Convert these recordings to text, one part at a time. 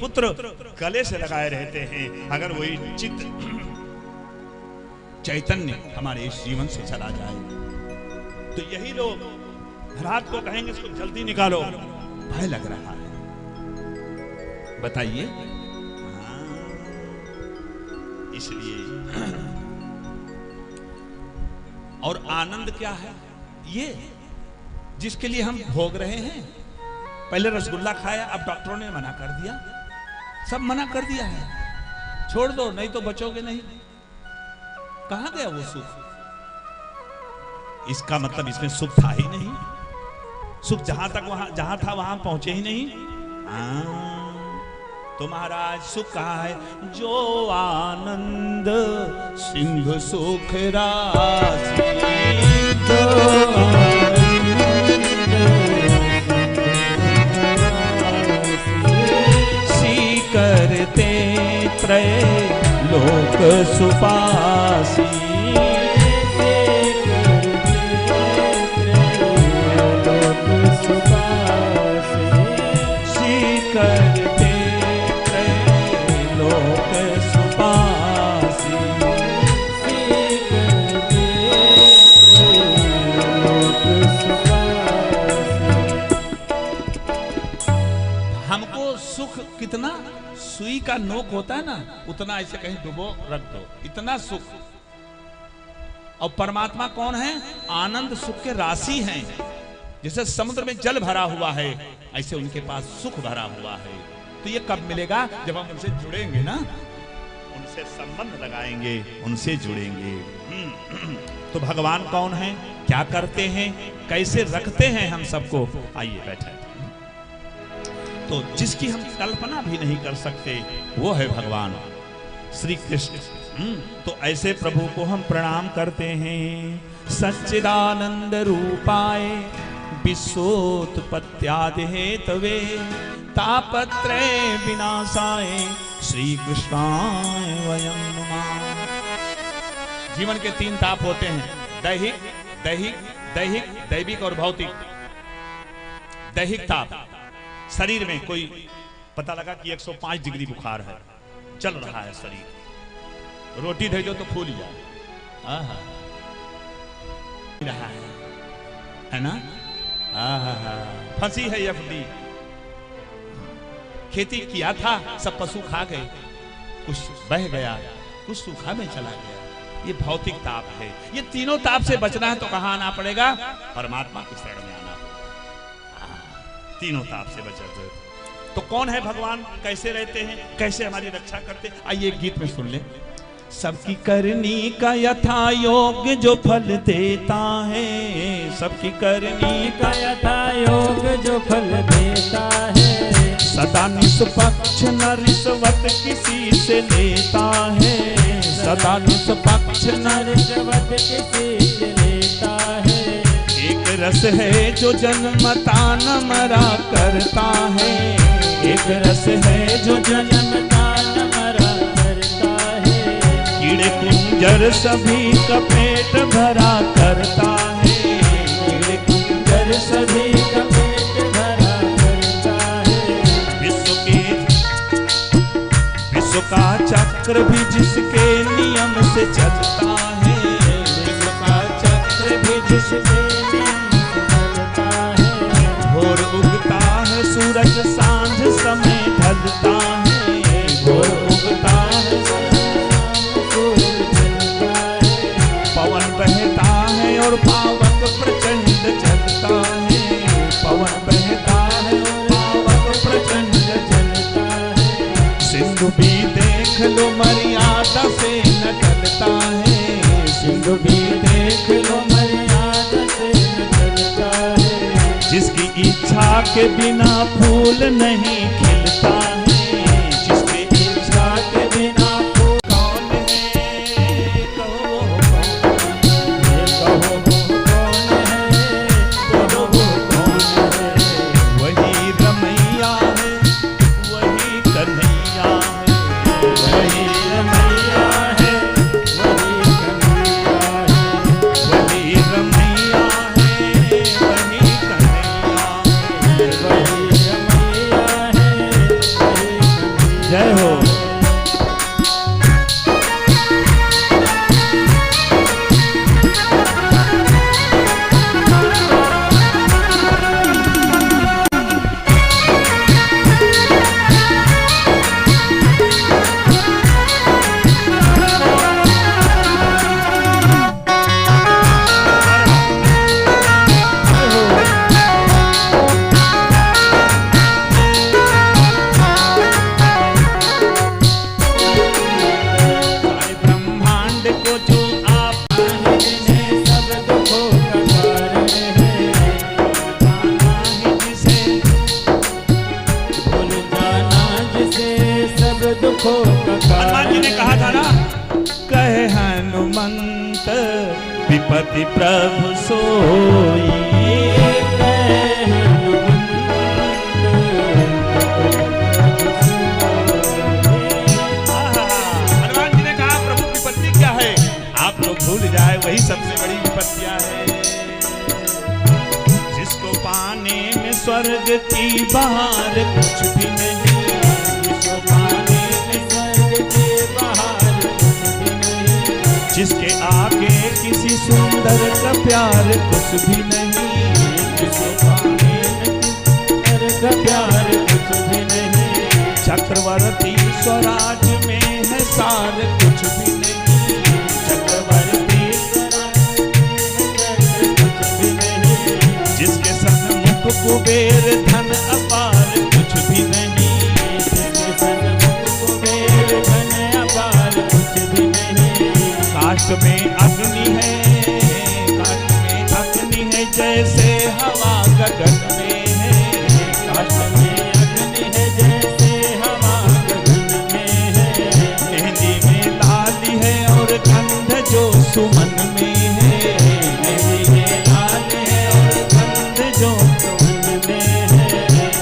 पुत्र गले से लगाए रहते हैं। अगर वही चित्त चैतन्य हमारे इस जीवन से चला जाए तो यही लोग रात को कहेंगे इसको जल्दी निकालो, भय लग रहा है। बताइए, इसलिए और आनंद क्या है? ये जिसके लिए हम भोग रहे हैं। पहले रसगुल्ला खाया, अब डॉक्टरों ने मना कर दिया, सब मना कर दिया है, छोड़ दो नहीं तो बचोगे नहीं। कहां गया वो सुख? इसका मतलब इसमें सुख था ही नहीं। सुख जहां था वहां पहुंचे ही नहीं। तो महाराज सुख कहा है? जो आनंद सिंधु सुख राशि, सी करते त्रय लोक सुपासी, कितना सुई का नोक होता है ना, उतना ऐसे कहीं डुबो रख दो, इतना सुख। और परमात्मा कौन है? आनंद सुख के राशि हैं। जैसे समुद्र में जल भरा हुआ है, ऐसे उनके पास सुख भरा हुआ है। तो ये कब मिलेगा? जब हम उनसे जुड़ेंगे ना, उनसे संबंध लगाएंगे, उनसे जुड़ेंगे। तो भगवान कौन है, क्या करते हैं, कैसे रखते हैं हम सबको? आइए बैठे। तो जिसकी हम कल्पना भी नहीं कर सकते वो है भगवान श्री कृष्ण। तो ऐसे प्रभु को हम प्रणाम करते हैं। सच्चिदानंद रूपाय विश्वोत्पत्त्यादि हेतवे तापत्रय विनाशाय श्री कृष्णाय वयं नमः। जीवन के 3 ताप होते हैं, दैहिक और भौतिक। दैहिक ताप, शरीर में कोई पता लगा कि 105 डिग्री बुखार है, चल रहा है शरीर, रोटी दे दो तो फूल जाए, है ना? फंसी है एफडी। खेती किया था, सब पशु खा गए, कुछ बह गया, कुछ सूखा में चला गया। ये भौतिक ताप है। ये तीनों ताप से बचना है तो कहां आना पड़ेगा? परमात्मा की शरण में आना। तीनों ताप से बचते। तो कौन है भगवान? कैसे रहते हैं, कैसे हमारी रक्षा करते? आइए एक गीत में सुन ले। सबकी करनी का यथा योग्य जो फल देता है, सबकी करनी का यथा योग्य जो फल देता है, सदा निष्पक्ष न रिश्वत किसी से लेता है, सदा निष्पक्ष न रिश्वत किसी से लेता है। एक रस है जो जन्मता न मरा करता है, एक रस है जो जन्मता न मरा करता है। कीड़े कुंजर सभी का पेट भरा करता है, कीड़े कुंजर सभी का पेट भरा करता है। विश्व का चक्र भी जिसके नियम से चलता है, विश्व का चक्र भी जिसके उगता है सूरज सांझ समय ढलता है, भोर उगता है सूरज ढलता है। पवन बहता है और पावक प्रचंड चलता है, पवन बहता है और पावक प्रचंड चलता है। सिंधु भी देख लो मर्यादा से न टलता है, सिंधु भी देख लो मर्यादा से न टलता है। जिसकी इच्छा के बिना फूल नहीं खिलता है, जिसकी इच्छा के बिना फूल कौन है? कहो कौन है? कहो कौन है? कहो कौन है? वही रमैया है, वही कन्हैया है, वही रमैया है, वही कन्हैया है, वही रमैया है, वही कन्हैया। वही रमैया है, जय हो। हनुमान जी ने कहा था ना, कहे हनुमंत विपति प्रभु सोई। हनुमान जी ने कहा प्रभु विपत्ति क्या है, आप लोग भूल जाए वही सबसे बड़ी विपत्तियां है। जिसको पाने में स्वर्ग की बहार कुछ भी नहीं, जिसके आगे किसी सुंदर का प्यार कुछ भी नहीं, जिसको पाने में सुंदर का प्यार कुछ भी नहीं। चक्रवर्ती स्वराज में है सार कुछ भी नहीं, चक्रवर्ती स्वराज में कुछ भी नहीं। जिसके सन्मुख कुबेर धन अपार कुछ भी नहीं, जिसके सन्मुख कुबेर धन अपार कुछ भी नहीं। काष्ठ में अग्नि है, काष्ठ में अग्नि है जैसे हवा गगन में है, काष्ठ में अग्नि है जैसे हवा गगन में है। मेहंदी में लाली है और गंध जो सुमन में है, मेहंदी में लाल है और गंध जो सुमन में है।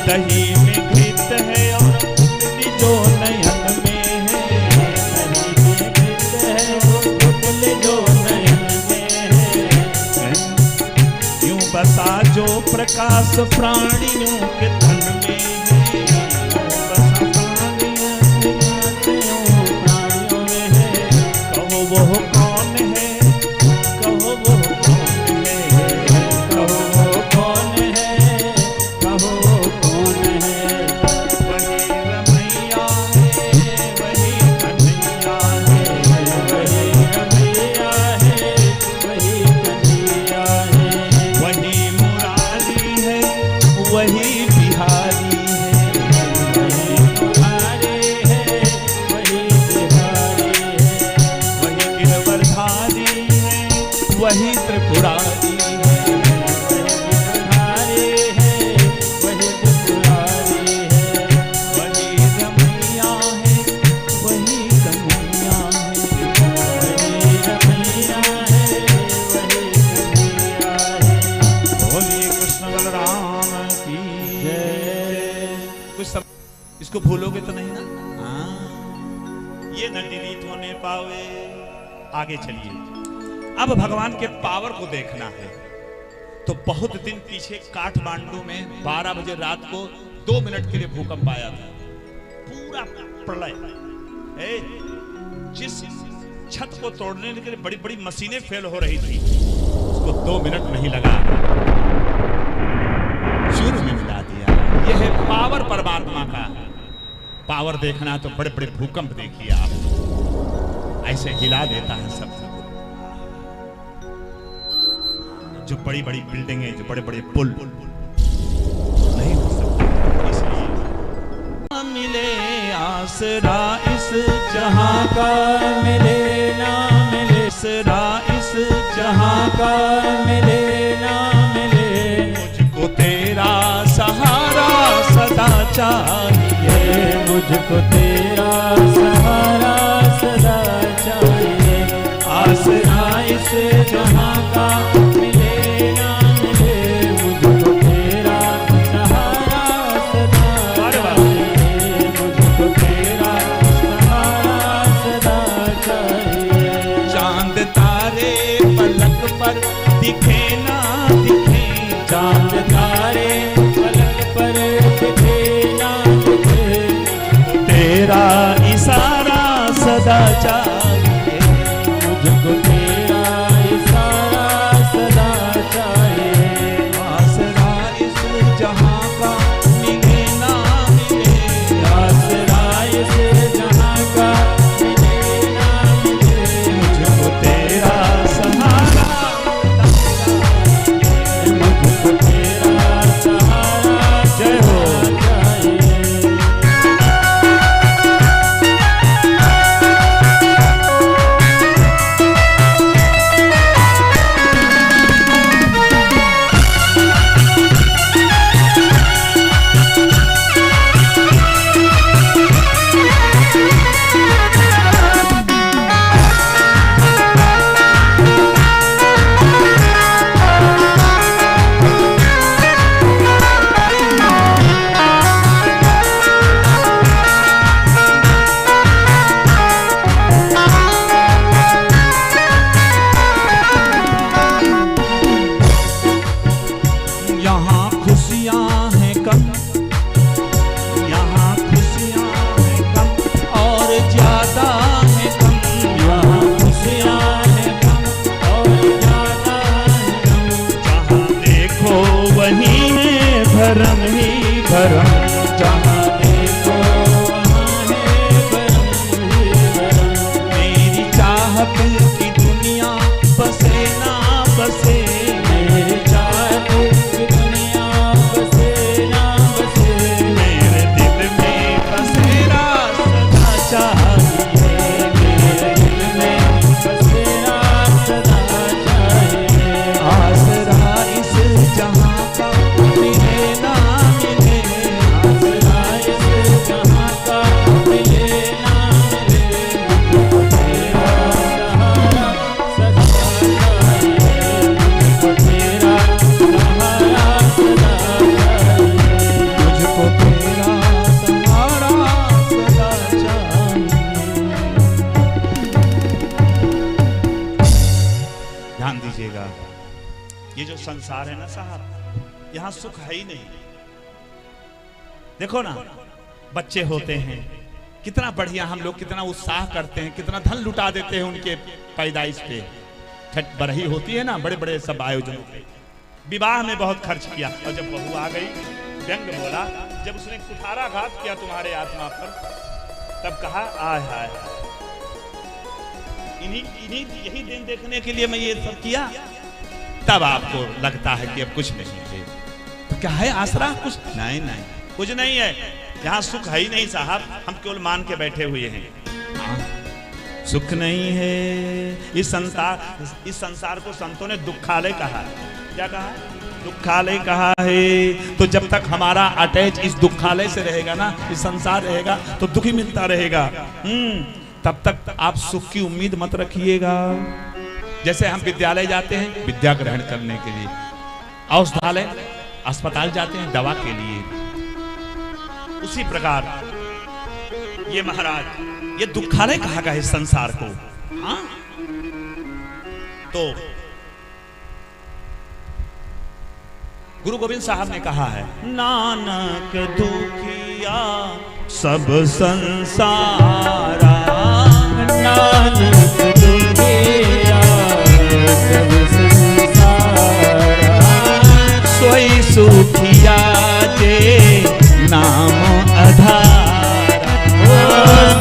दही में घृत है और पुतली जो नयन में है, दही में घृत है और पुतली जो नयन में है। यूं बसा जो प्रकाश प्राणियों के तन में है, बसा प्राणियों में है। कहो वो कौन है, कहो वो कौन है, कहो वो कौन है, कहो वो कौन है। वही रमैया है, वही कन्हैया है, वही रमैया है, वही कन्हैया है। वही मुरारी है, वही बिहारी है, वही मुरारी है, वही बिहारी है। वही गिरवरधारी है, वही त्रिपुरारी है, वही गिरवरधारी है, वही त्रिपुरारी है। वही रमैया है, वही कन्हैया है, वही रमैया है, वही कन्हैया है। बोलिए कृष्ण बलराम की जय। कुछ सब इसको भूलोगे तो नहीं ना? हाँ, ये नदी रीत होने पावे। आगे चलिए, अब भगवान के पावर को देखना है। तो बहुत दिन पीछे काठमांडू में 12 बजे रात को 2 मिनट के लिए भूकंप आया था, पूरा प्रलय। जिस छत को तोड़ने के लिए बड़ी बड़ी मशीनें फेल हो रही थी, उसको 2 मिनट नहीं लगा, चूर में मिला दिया। यह है पावर परमात्मा का। पावर देखना तो बड़े बड़े भूकंप देखिए आप, ऐसे हिला देता है सब। जो बड़ी बड़ी बिल्डिंगें, जो बड़े बड़े पुल नहीं हो सकते। इसलिए मिले आसरा इस जहां का, मिले ना मिले आसरा इस जहां का, मिले ना मिले। मुझको तेरा सहारा सदा चाहिए, मुझको तेरा सहारा सदा चाहिए। आसरा इस जहां का मिले ना मिले, मुझको तेरा सहारा सदा चाहिए, मुझको तेरा सहारा सदा चाहिए। चांद तारे पलक पर दिखे ना दिखे, चांद तारे पलक पर दिखे ना दिखे। तेरा इशारा सदा चाहिए, मुझको तेरा इशारा सदा चाहिए। आसरा इस जहां का मिले ना मिले, आसरा इस जहां का मिले ना मिले, मुझको तेरा सहारा मुझको तेरा सहारा जय हो। यहाँ खुशियाँ हैं कम, यहाँ खुशियाँ हैं कम और ज्यादा है कम, यहाँ खुशियाँ हैं कम और ज्यादा है कम, जहाँ देखो वहीं है भरम ही भरम, जहाँ देखो वहाँ है भरम ही भरम। मेरी चाहत की दुनिया बसे ना बसे, मेरे चाहत की दुनिया बसे ना बसे, मेरे दिल में बसेरा सदा चाहिए, मेरे दिल में बसेरा सदा चाहिए। आसरा इस जहां का मिले ना मिले, आसरा इस जहां का मिले ना मिले, मुझको तेरा सहारा सदा चाहिए, मुझको तेरा सहारा सदा चाहिए। मुझको तेरा सहारा सदा चाहिए। ध्यान दीजिएगा, ये जो संसार है ना साहब, यहाँ सुख है ही नहीं। देखो ना, बच्चे होते हैं, कितना बढ़िया हम लोग कितना उत्साह करते हैं, कितना धन लुटा देते हैं उनके पैदाइश पे। छठ बरही होती है ना, बड़े बड़े सब आयोजनों पे, विवाह में बहुत खर्च किया, और जब बहू आ गई व्यंग बोला, जब उसने कुठाराघात किया तुम्हारे आत्मा पर, तब कहा आय हाय हाय, इन्हीं यही दिन देखने के लिए मैं ये सब किया। तब आपको लगता है कि अब कुछ नहीं है, तो क्या है आसरा? कुछ नहीं, नहीं कुछ नहीं है, यहाँ सुख है ही नहीं साहब, हम केवल मान के बैठे हुए हैं। सुख नहीं है इस संसार को संतों ने दुखालय कहा है। क्या कहा है? दुखालय कहा है। तो जब तक हमारा अटैच इस दुखालय से रहेगा ना, इस संसार रहेगा, तो दुख ही मिलता रहेगा। तब तक आप सुख की उम्मीद मत रखिएगा। जैसे हम विद्यालय जाते हैं विद्या ग्रहण करने के लिए, औषधालय अस्पताल जाते हैं दवा के लिए, उसी प्रकार ये महाराज, ये दुखालय कहा गया है संसार को। हाँ? तो गुरु गोविंद साहब ने कहा है, नानक दुखिया सब संसारा, नानक दुखिया सब संसारा, सोई सुखिया जे नाम आधारा,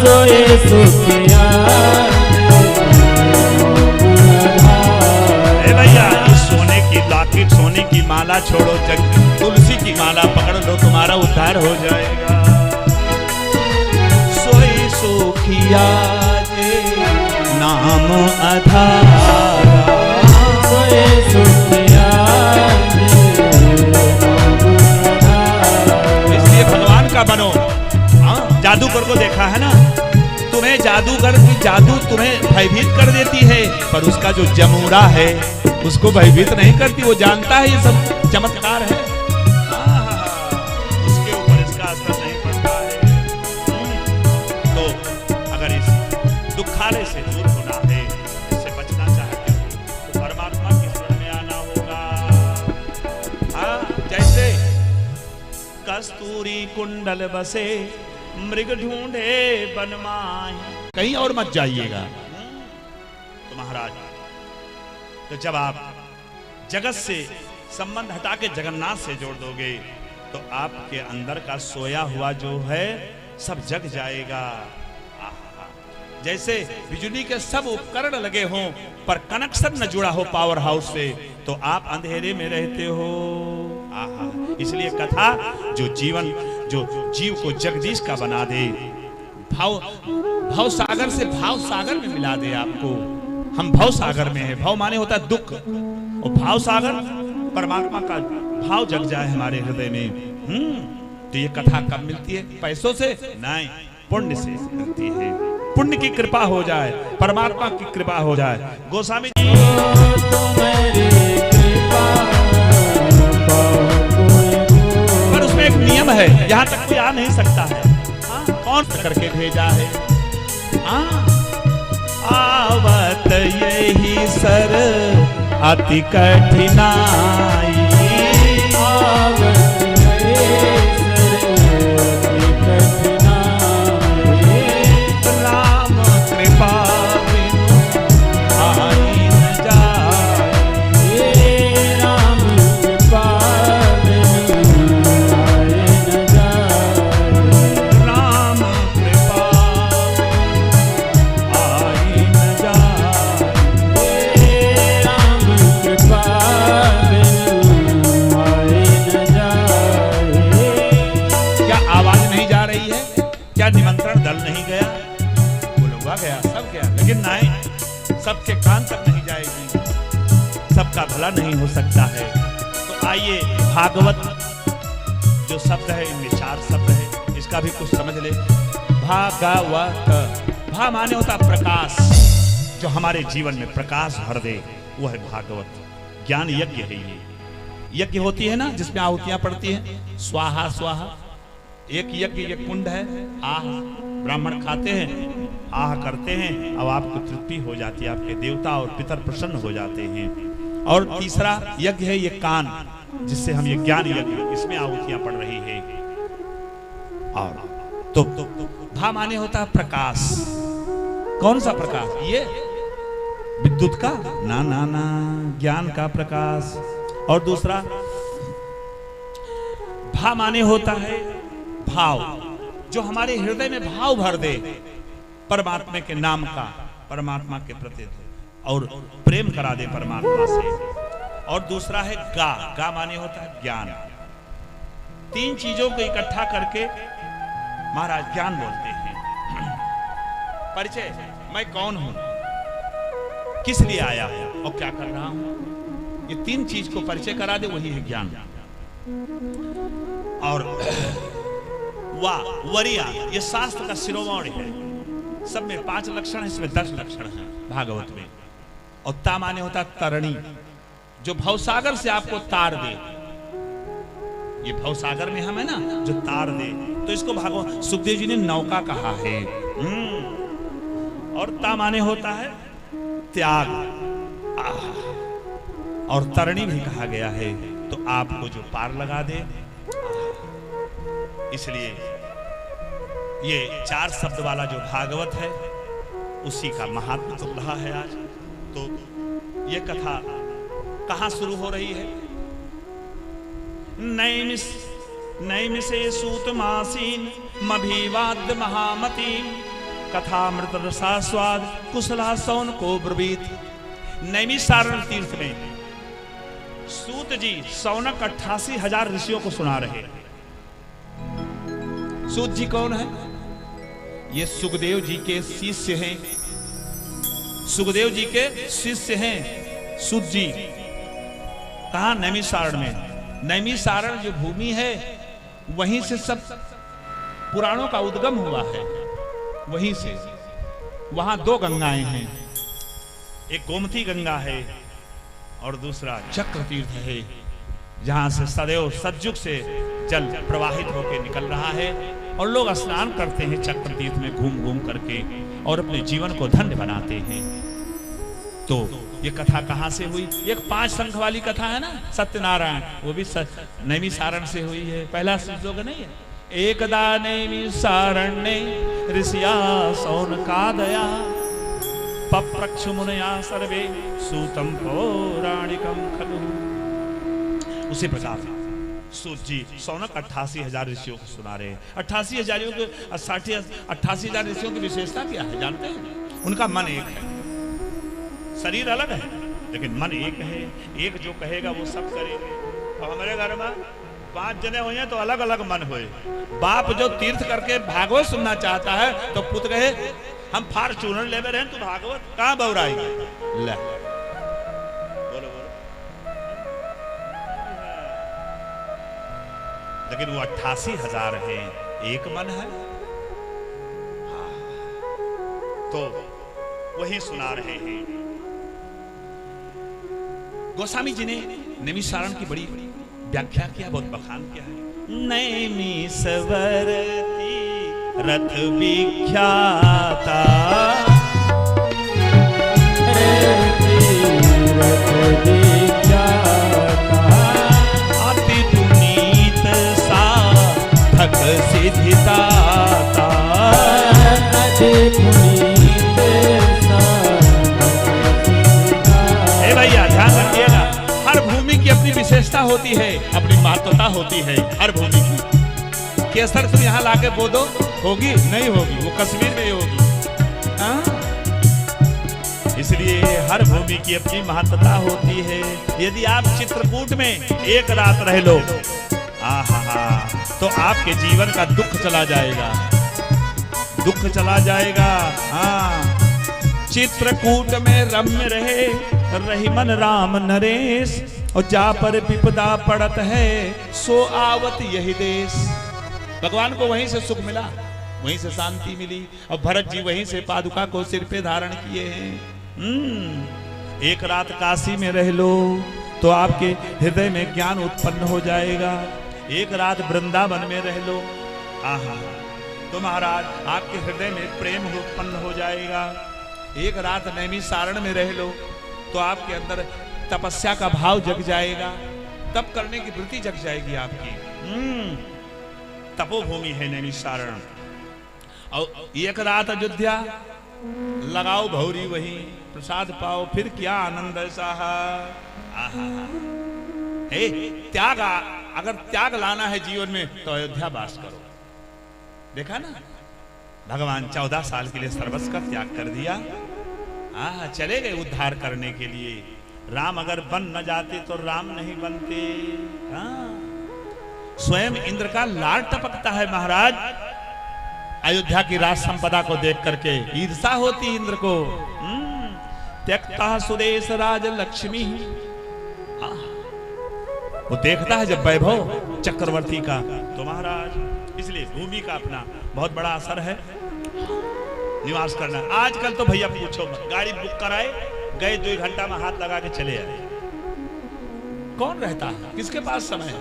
सोए सुखिया भैया। सोने की लॉकेट, सोने की माला छोड़ो, तुलसी की माला पकड़ लो, तुम्हारा उद्धार हो जाएगा। सोई सुखिया जे नाम आधारा, सोए सुखिया इसलिए भगवान का बनो। हाँ, जादूगर को देखा है ना, तुम्हें जादूगर की जादू तुम्हें भयभीत कर देती है, पर उसका जो जमूरा है उसको भयभीत नहीं करती। वो जानता है ये सब चमत्कार है, उसके ऊपर इसका असर नहीं पड़ता है। तो अगर इस दुखालय से दूर होना है, इससे बचना चाहते हो, तो परमात्मा की शरण में आना होगा। हाँ, जैसे कस्तूरी कुंडल बसे मृग ढूंढे बन माही, कहीं और मत जाइएगा। तो महाराज, तो जब आप जगत से संबंध हटा के जगन्नाथ से जोड़ दोगे तो आपके अंदर का सोया हुआ जो है सब जग जाएगा। जैसे बिजली के सब उपकरण लगे हों पर कनेक्शन न जुड़ा हो पावर हाउस से, तो आप अंधेरे में रहते हो। इसलिए कथा जो जीव को जगदीश का बना दे, भाव सागर से भाव सागर में मिला दे आपको। हम भाव सागर में है, भाव माने होता है दुख, और भाव सागर परमात्मा का भाव जग जाए हमारे हृदय में। तो ये कथा कब मिलती है? पैसों से नहीं, पुण्य से मिलती है। पुण्य की कृपा हो जाए, परमात्मा की कृपा हो जाए। गोस्वामी जी, पर उसमें एक नियम है, यहाँ तक कोई आ नहीं सकता है। कौन करके भेजा है? आवत यही सर अति कठिनाई, निमंत्रण दल नहीं गया, बुलवा गया, सब गया, लेकिन नहीं, सबके कान तक नहीं जाएगी, सबका भला नहीं हो सकता है। तो आइए, भागवत जो शब्द है, इनमें 4 शब्द है, इसका भी कुछ समझ ले। भागवत, भा माने होता प्रकाश, जो हमारे जीवन में प्रकाश भर दे, वो है भागवत। ज्ञान यज्ञ है ये। यज्ञ होती है ना, जिसमें आहुतियां पड़ती हैं, स्वाहा स्वाहा। एक यज्ञ, ये कुंड है, आह ब्राह्मण खाते हैं, आह करते हैं, अब आपको तृप्ति हो जाती है, आपके देवता और पितर प्रसन्न हो जाते हैं। और तीसरा यज्ञ है ये कान, जिससे हम ये ज्ञान यज्ञ, इसमें आहुतियां पड़ रही है। और तो भा माने होता है प्रकाश। कौन सा प्रकाश? ये विद्युत का ना ना ना, ज्ञान का प्रकाश। और दूसरा भा माने होता है भाव, जो हमारे हृदय में भाव भर दे परमात्मा के नाम का, परमात्मा के प्रति, और प्रेम करा दे परमात्मा से। और दूसरा है गा, गा माने होता है ज्ञान। 3 चीजों को इकट्ठा करके महाराज ज्ञान बोलते हैं। परिचय, मैं कौन हूं, किस लिए आया हूं और क्या कर रहा हूं, ये 3 चीज को परिचय करा दे, वही है ज्ञान। और वरिया, ये शास्त्र का शिरोमणि है। सब में 5 लक्षण है, इसमें 10 लक्षण है भागवत में। और ता माने होता तरणी, जो भवसागर से आपको तार दे। ये भवसागर में हम है ना, जो तार दे, तो इसको भागवत सुखदेव जी ने नौका कहा है। और ता माने होता है त्याग, और तरणी भी कहा गया है, तो आपको जो पार लगा दे। इसलिए ये 4 शब्द वाला जो भागवत है, उसी का महात्मा तो रहा है आज। तो ये कथा कहां शुरू हो रही है? नैमिषे सूतमासीन मभीवाद्य महामती, कथामृत रसास्वाद कुशला सौन को ब्रवीत। नैमिषारण्य तीर्थ में सूत जी सौनक 88,000 ऋषियों को सुना रहे। सूत जी कौन है? ये सुखदेव जी के शिष्य हैं। सुखदेव जी के शिष्य हैं सूत जी। कहा? नैमिषारण्य में। नैमिषारण्य जो भूमि है, वहीं से सब पुराणों का उद्गम हुआ है, वहीं से। वहां 2 गंगाएं हैं, एक गोमती गंगा है और दूसरा चक्र तीर्थ है, जहां से सदैव सतयुग से जल प्रवाहित होकर निकल रहा है, और लोग स्नान करते हैं चक्र तीर्थ में घूम घूम करके, और अपने जीवन को धन्य बनाते हैं। तो ये कथा कहां से हुई? एक 5 शंख वाली कथा है ना, सत्यनारायण, वो भी नैमिषारण्य से हुई है। पहला श्लोक नहीं है, एकदा नैमिषारण्ये ऋषिया शौनकादया पप्रच्छु मुनया सर्वे सूतं पौराणिकं खलु। उसी प्रकार सूत जी शौनक 88,000 ऋषियों को सुना रहे हैं। 88,000 ऋषियों की विशेषता क्या है जानते हैं? उनका मन एक है, शरीर अलग है लेकिन मन एक है। एक जो कहेगा वो सब करेंगे। अब हमारे घर में 5 जने हुए हैं तो अलग अलग मन हुए। बाप जो तीर्थ करके भागवत सुनना चाहता है तो पुत्र कहे हम फॉर्च्यूनर ले रहे हैं, तू भागवत कहां बौराई ले। बोलो बोलो। लेकिन वो 88,000 है, एक मन है। हाँ। तो वही सुना रहे हैं। गोस्वामी जी ने नैमिषारण्य की बड़ी व्याख्या किया, बहुत बखान किया है। नैमिषवरती रथ विख्याता अति पुनीत साधक सिद्धिदाता। ए भैया ध्यान रखिएगा, हर भूमि की अपनी विशेषता होती है, अपनी महत्वता होती है हर भूमि की। केसर तुम यहाँ लाके बो दो, होगी नहीं होगी, वो कश्मीर में होगी। इसलिए हर भूमि की अपनी महत्वता होती है। यदि आप चित्रकूट में एक रात रह लो, आहा, तो आपके जीवन का दुख चला जाएगा, दुख चला जाएगा। हाँ, चित्रकूट में रम्य रहे रहीमन राम नरेश, और जा पर विपदा पड़त है सो आवत यही देश। भगवान को वहीं से सुख मिला, वहीं से शांति मिली, और भरत जी वहीं से पादुका को सिर पे धारण किए हैं। एक रात काशी में रह लो तो आपके हृदय में ज्ञान उत्पन्न हो जाएगा। एक रात वृंदावन में रह लो, आहा, तो महाराज आपके हृदय में प्रेम उत्पन्न हो जाएगा। एक रात नैमिषारण्य में रह लो तो आपके अंदर तपस्या का भाव जग जाएगा, तप करने की वृत्ति जग जाएगी आपकी। तपोभूमि है नैमिषारण्य। और एक रात अयोध्या लगाओ भौरी, वही प्रसाद पाओ, फिर क्या आनंद ऐसा है। त्याग, अगर त्याग लाना है जीवन में तो अयोध्या वास करो। देखा ना, भगवान 14 साल के लिए सर्वस्व का त्याग कर दिया। चले गए उद्धार करने के लिए। राम अगर बन न जाते तो राम नहीं बनते। स्वयं इंद्र का लाड टपकता है महाराज अयोध्या की राज संपदा को देख करके, ईर्षा होती इंद्र को। त्यक्ता सुदेश राज लक्ष्मी, वो देखता है जब वैभव चक्रवर्ती का, तो महाराज इसलिए भूमि का अपना बहुत बड़ा असर है। निवास करना आजकल तो भैया पूछो मत, गाड़ी बुक कराए गए 2 घंटा में हाथ लगा के चले आए। कौन रहता है, किसके पास समय है?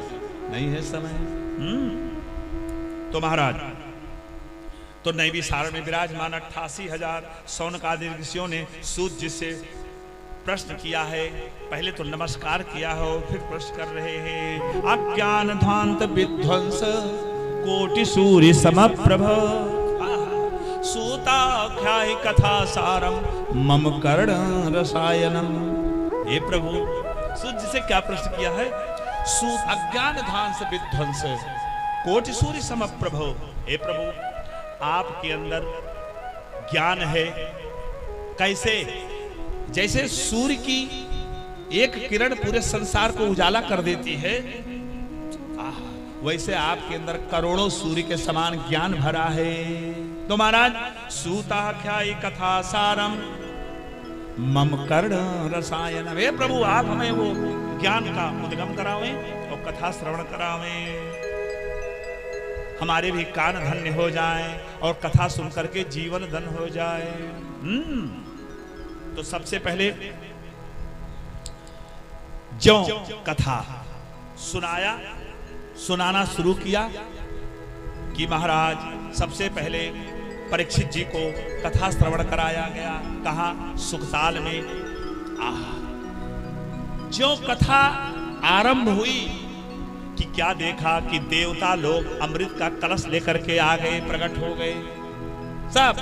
नहीं है समय। तो महाराज तो नैमिषारण्य में विराजमान 88,000 शौनकादि ऋषियों ने सूत जी से प्रश्न किया है। पहले तो नमस्कार किया हो, फिर प्रश्न कर रहे हैं। अज्ञान ध्वांत विध्वंस कोटि सूर्य समप्रभ सूताख्याय कथा सारम मम कर्ण रसायनम। हे प्रभु, सूत जी से क्या प्रश्न किया है? सूत अज्ञान ध्वांस विध्वंस कोटि सूर्य समप्रभ। हे प्रभु, आपके अंदर ज्ञान है, कैसे? जैसे सूर्य की एक किरण पूरे संसार को उजाला कर देती है, वैसे आपके अंदर करोड़ों सूर्य के समान ज्ञान भरा है। तो महाराज सूताख्यायी कथा सारम मम कर्ण रसायन। हे प्रभु, आप हमें वो ज्ञान का उद्गम करावें और कथा श्रवण करावें, हमारे भी कान धन्य हो जाएं और कथा सुन करके जीवन धन हो जाए। तो सबसे पहले जो कथा सुनाना शुरू किया कि महाराज सबसे पहले परीक्षित जी को कथा श्रवण कराया गया। कहा सुखताल में। जो कथा आरंभ हुई कि क्या देखा कि देवता लोग अमृत का कलश लेकर के आ गए, प्रकट हो गए। सब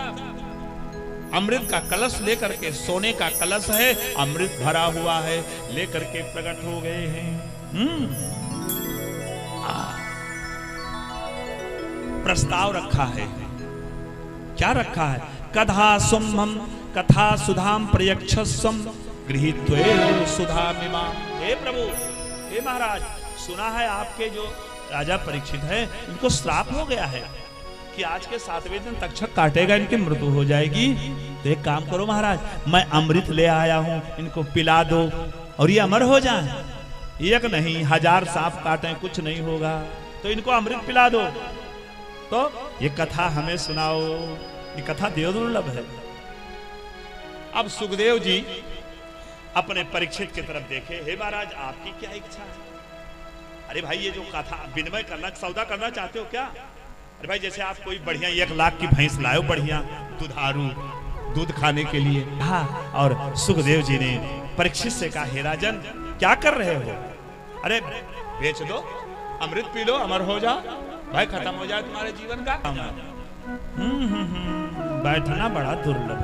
अमृत का कलश लेकर के, सोने का कलश है, अमृत भरा हुआ है, लेकर के प्रकट हो गए हैं। प्रस्ताव रखा है। क्या रखा है? कथा सुमम कथा सुधाम प्रयक्षस्वम गृहीत्वे सुधामिमा। हे प्रभु, हे महाराज, सुना है आपके जो राजा परीक्षित है, इनको श्राप हो गया है कि आज के 7वें दिन तक्षक काटेगा, इनकी मृत्यु हो जाएगी। तो एक काम करो महाराज, मैं अमृत ले आया हूं, इनको पिला दो और ये अमर हो जाए। एक नहीं 1000 सांप काटें, कुछ नहीं होगा, तो इनको अमृत पिला दो। तो ये कथा हमें सुनाओ। ये कथा देवदुर्लभ है। अब सुखदेव जी अपने परीक्षित की तरफ देखे। हे महाराज, आपकी क्या इच्छा है? अरे भाई, ये जो कथा विनिमय करना, सौदा करना चाहते हो क्या? अरे भाई, जैसे आप कोई बढ़िया 1 लाख की भैंस लाओ, बढ़िया दुधारू, दूध खाने के लिए। हाँ, और सुखदेव जी ने परीक्षित से कहा, हे राजन, क्या कर रहे हो? अरे बेच दो, अमृत पी लो, अमर हो जाओ भाई, खत्म हो जाए तुम्हारे जीवन का। बैठना बड़ा दुर्लभ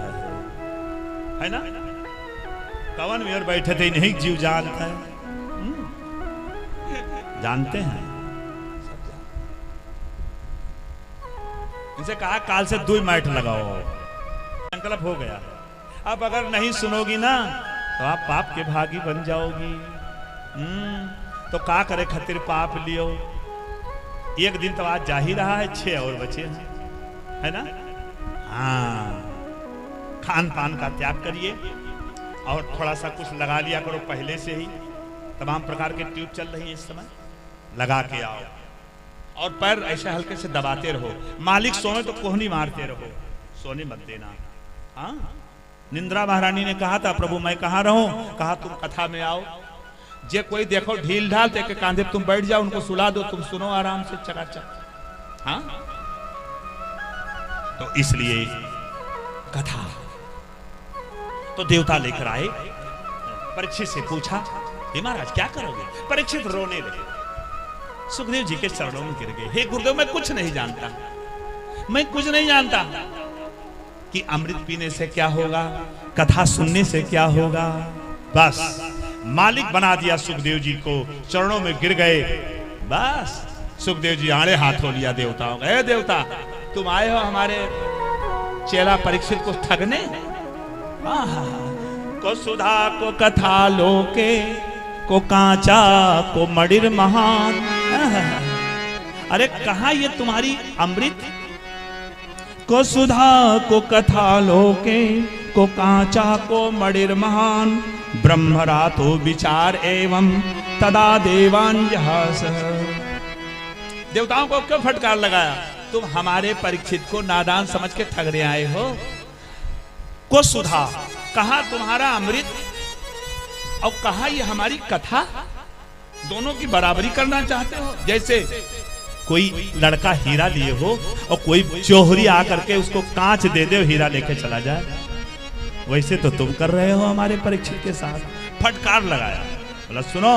है ना? कवन में बैठे थे, नहीं जीव जानता है। जानते हैं। इनसे कहा काल से 2 मैट लगाओ। संकल्प हो गया। अब अगर नहीं सुनोगी ना तो आप पाप के भागी बन जाओगी। तो का करे खातिर पाप लियो। एक दिन तो आज जा ही रहा है, 6 और बचे हैं, है ना? हाँ, खान पान का त्याग करिए और थोड़ा सा कुछ लगा लिया करो पहले से ही। तमाम प्रकार के ट्यूब चल रही है इस समय, लगा के आओ और पैर ऐसे हल्के से दबाते रहो। मालिक सोए तो कोहनी मारते रहो, सोने मत देना। हाँ, निंद्रा महारानी ने कहा था, प्रभु मैं कहाँ रहूं? कहा तुम कथा में आओ। जे कोई देखो ढील ढाल के कांधे तुम बैठ जाओ, उनको सुला दो, तुम सुनो आराम से चकाचक। हाँ, तो इसलिए कथा। तो देवता लेकर आए, परीक्षित से पूछा, हे महाराज क्या करोगे? परीक्षित रोने लगे, सुखदेव जी के चरणों में गिर गए। हे गुरुदेव, मैं कुछ नहीं जानता, मैं कुछ नहीं जानता कि अमृत पीने से क्या होगा, कथा सुनने से क्या होगा। बस मालिक बना दिया सुखदेव जी को, चरणों में गिर गए। बस सुखदेव जी आड़े हाथों लिया देवताओं का। हे देवता, तुम आए हो हमारे चेला परीक्षित को ठगने? को सुधा को कथा लोके, को कांचा को मडिर महान। अरे कहां ये तुम्हारी अमृत? को सुधा को कथा लोके, को कांचा को मडिर महान। ब्रह्मरातो विचार एवं तदा देवांजहास। देवताओं को क्यों फटकार लगाया? तुम हमारे परीक्षित को नादान समझ के ठगने आए हो। को सुधा, कहा तुम्हारा अमृत और कहा ये हमारी कथा, दोनों की बराबरी करना चाहते हो। जैसे कोई लड़का हीरा लिए हो और कोई चोहरी आकर के उसको कांच दे दे, हीरा लेके चला जाए, वैसे तो तुम कर रहे हो हमारे परीक्षित के साथ। फटकार लगाया, बोला सुनो,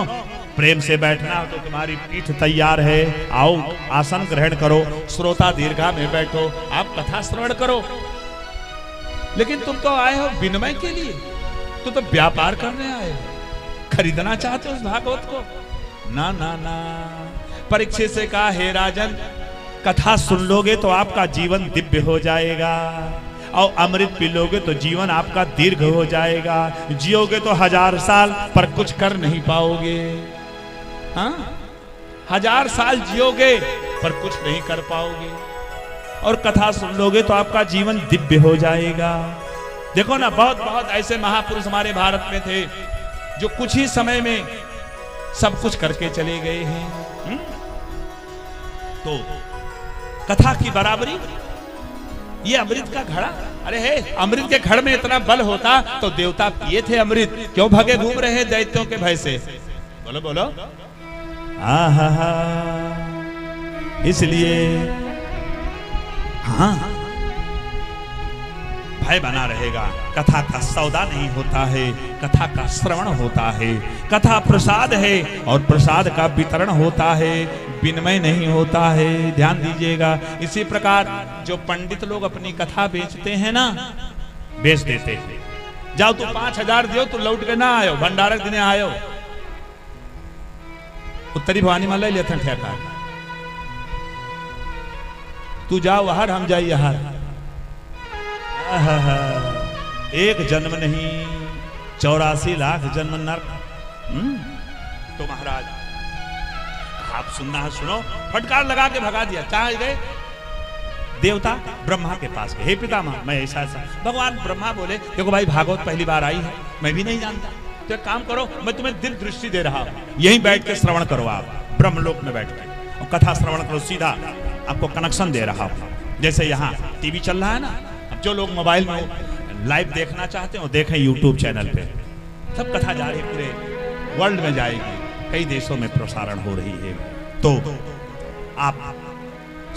प्रेम से बैठना हो तो तुम्हारी पीठ तैयार है, आओ आसन ग्रहण करो, श्रोता दीर्घा में बैठो, आप कथा श्रवण करो। लेकिन तुम तो आए हो विनिमय के लिए, तुम तो व्यापार करने आए हो, खरीदना चाहते हो उस भागवत को। ना ना ना, परीक्षित से कहा, हे राजन, कथा सुन लोगे तो आपका जीवन दिव्य हो जाएगा और अमृत पी लोगे तो जीवन आपका दीर्घ हो जाएगा। जियोगे तो 1000 साल पर कुछ कर नहीं पाओगे। हाँ, 1000 साल जियोगे पर कुछ नहीं कर पाओगे, और कथा सुन लोगे तो आपका जीवन दिव्य हो जाएगा। देखो ना, बहुत बहुत ऐसे महापुरुष हमारे भारत में थे जो कुछ ही समय में सब कुछ करके चले गए हैं। तो कथा की बराबरी, ये अमृत का घड़ा। अरे हे, अमृत के घड़ में इतना बल होता तो देवता पिए थे अमृत, क्यों भगे घूम रहे हैं दैत्यों के भय से? बोलो बोलो। आहा, इसलिए हाँ, भय बना रहेगा। कथा का सौदा नहीं होता है, कथा का श्रवण होता है। कथा प्रसाद है और प्रसाद का वितरण होता है, विनिमय नहीं होता है। ध्यान दीजिएगा। इसी प्रकार जो पंडित लोग अपनी कथा बेचते हैं ना, बेच देते हैं। जाओ तू 5,000 दियो, तू लौट के ना आयो, भंडारक दिने आयो। उत्तरी भवानी माला लिया था ठेका, तू जाओ हर, हम जाइए हर। एक जन्म नहीं 84 लाख जन्म नरक। तो महाराज आप सुनना है, सुनो। फटकार लगा के भगा दिया। कहाँ गए? देवता ब्रह्मा के पास गए। हे पितामह, मैं ऐसा ऐसा। भगवान ब्रह्मा बोले, देखो भाई भागवत पहली बार आई है, मैं भी नहीं जानता, तो एक काम करो, मैं तुम्हें दिव्य दृष्टि दे रहा हूं, यहीं बैठ के श्रवण करो। आप ब्रह्मलोक में बैठ के और कथा श्रवण करो, सीधा आपको कनेक्शन दे रहा हूं। जैसे यहाँ टीवी चल रहा है ना, अब जो लोग मोबाइल में लाइव देखना चाहते हो देखें, यूट्यूब चैनल पे सब कथा जा रही, पूरे वर्ल्ड में जाएगी, कई देशों में प्रसारण हो रही है। तो आप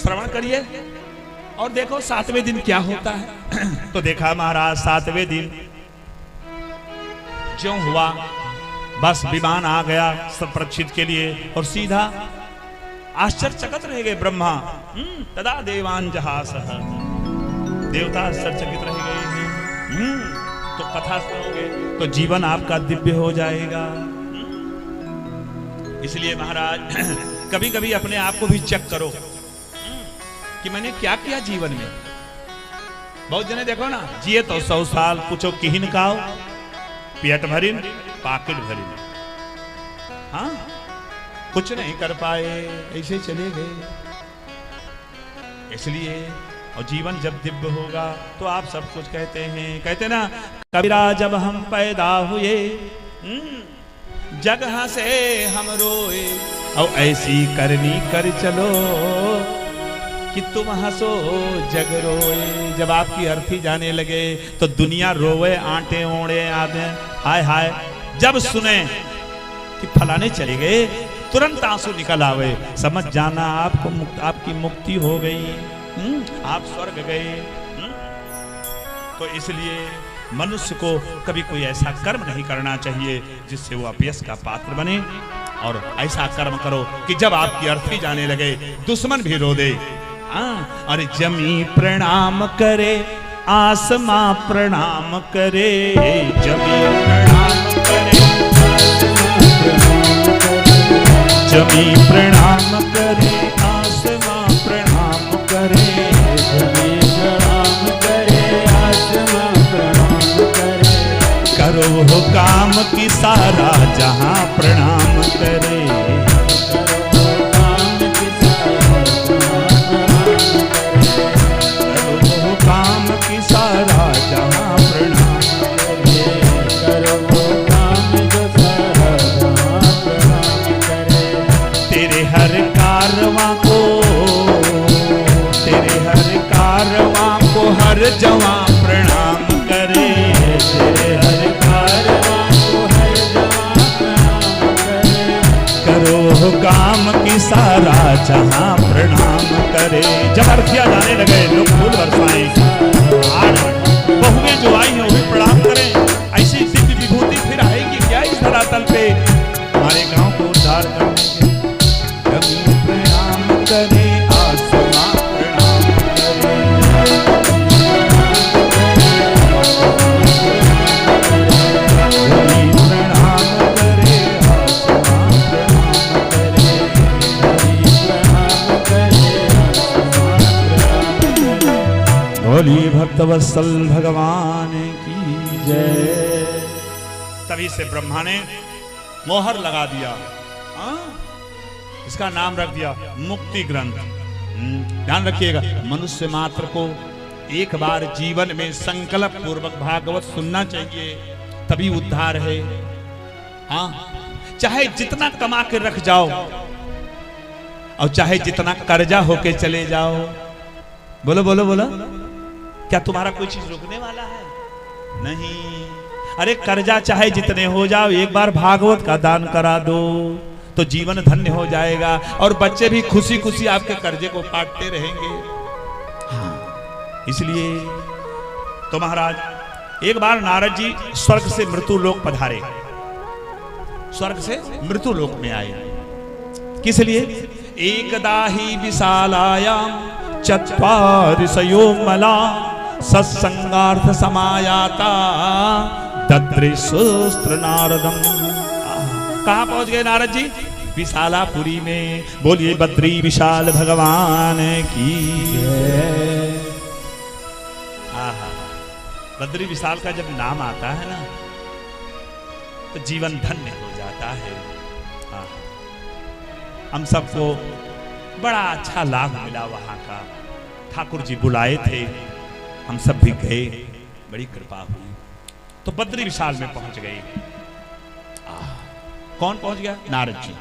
श्रवण करिए और देखो 7वें दिन क्या होता है। तो देखा महाराज, 7वें दिन ज्यों हुआ, बस विमान आ गया सब परीक्षित के लिए, और सीधा आश्चर्यचकित रह गए ब्रह्मा। तदा देवान जहासः, देवता आश्चर्यचकित रह गए हैं। तो कथा सुनोगे तो जीवन आपका दिव्य हो जाएगा। इसलिए महाराज कभी कभी अपने आप को भी चेक करो कि मैंने क्या किया जीवन में। बहुत जने देखो ना, जिए तो 100 साल, पूछो किहिन काओ, पेट भरिन पाकिट भरिन, हाँ कुछ नहीं कर पाए, ऐसे चले गए। इसलिए और जीवन जब दिव्य होगा तो आप सब कुछ कहते हैं। कहते ना कबीरा, जब हम पैदा हुए जग हंसे हम रोए, और ऐसी करनी कर चलो कि तुम हंसो जग रोए। जब आपकी अर्थी जाने लगे तो दुनिया रोवे, आंटे ओढ़े आदे हाय हाय। जब सुने कि फलाने चले गए, तुरंत आंसू निकल आवे, समझ जाना आपको आपकी मुक्ति हो गई, आप स्वर्ग गए। तो इसलिए मनुष्य को कभी कोई ऐसा कर्म नहीं करना चाहिए जिससे वो अपयश का पात्र बने, और ऐसा कर्म करो कि जब आपकी अर्थी जाने लगे दुश्मन भी रो दे। अरे जमी प्रणाम करे, आसमां प्रणाम करे, जमी प्रणाम करे, जमी प्रणाम करे, आसमां प्रणाम करे, जमी प्रणाम करे, आसमां प्रणाम करे। करो हो काम की सारा जहां प्रणाम करे, काम की सारा जहां प्रणाम करे, करो काम जो सारा जहां प्रणाम करे। तेरे हर कारवां को, तेरे हर कारवां को हर जवां प्रणाम करे, तेरे हर कारवां को हर जवां प्रणाम करे। करो काम की सारा जहां प्रणाम करे। जब अर्थिया जाने लगे लोग फूल बरसाएं, आज बहुएं जो आई हैं वो भी प्रणाम करें। ऐसी दिव्य विभूति फिर आएगी क्या इस धरातल पे हमारे गांव को उद्धार करने के। जमीन प्रणाम करे, आसमां प्रणाम करे, जमीन प्रणाम करे, आसमां प्रणाम करे, प्रणाम करे, आसमां प्रणाम करे। बोली भक्तवत्सल भगवान की जय। तभी से ब्रह्मा ने मोहर लगा दिया, इसका नाम रख दिया मुक्ति ग्रंथ। ध्यान रखिएगा, मनुष्य मात्र को एक बार जीवन में संकल्प पूर्वक भागवत सुनना चाहिए, तभी उद्धार है। हाँ, चाहे जितना कमा के रख जाओ और चाहे जितना कर्जा होके चले जाओ, बोलो बोलो बोलो, क्या तुम्हारा कोई चीज रुकने वाला है? नहीं। अरे कर्जा चाहे जितने हो जाओ, एक बार भागवत का दान करा दो तो जीवन धन्य हो जाएगा, और बच्चे भी खुशी खुशी आपके कर्जे को काटते रहेंगे। हाँ, इसलिए तो महाराज एक बार नारद जी स्वर्ग से मृत्यु लोक पधारे, स्वर्ग से मृत्यु लोक में आए। किस लिए? एकदा ही विशालायाम चत्वारिशयो मला सत्संगार्थ समायाता ददृशुस्त्र नारदम। कहां पहुंच गए नारद जी? विशालापुरी में। बोलिए बद्री विशाल भगवान की जय। बद्री विशाल का जब नाम आता है ना तो जीवन धन्य हो जाता है। हम सबको बड़ा अच्छा लाभ मिला वहां का। ठाकुर जी बुलाए थे, हम सब भी गए, बड़ी कृपा हुई। तो बद्री विशाल में पहुंच गए। कौन पहुंच गया? नारद जी।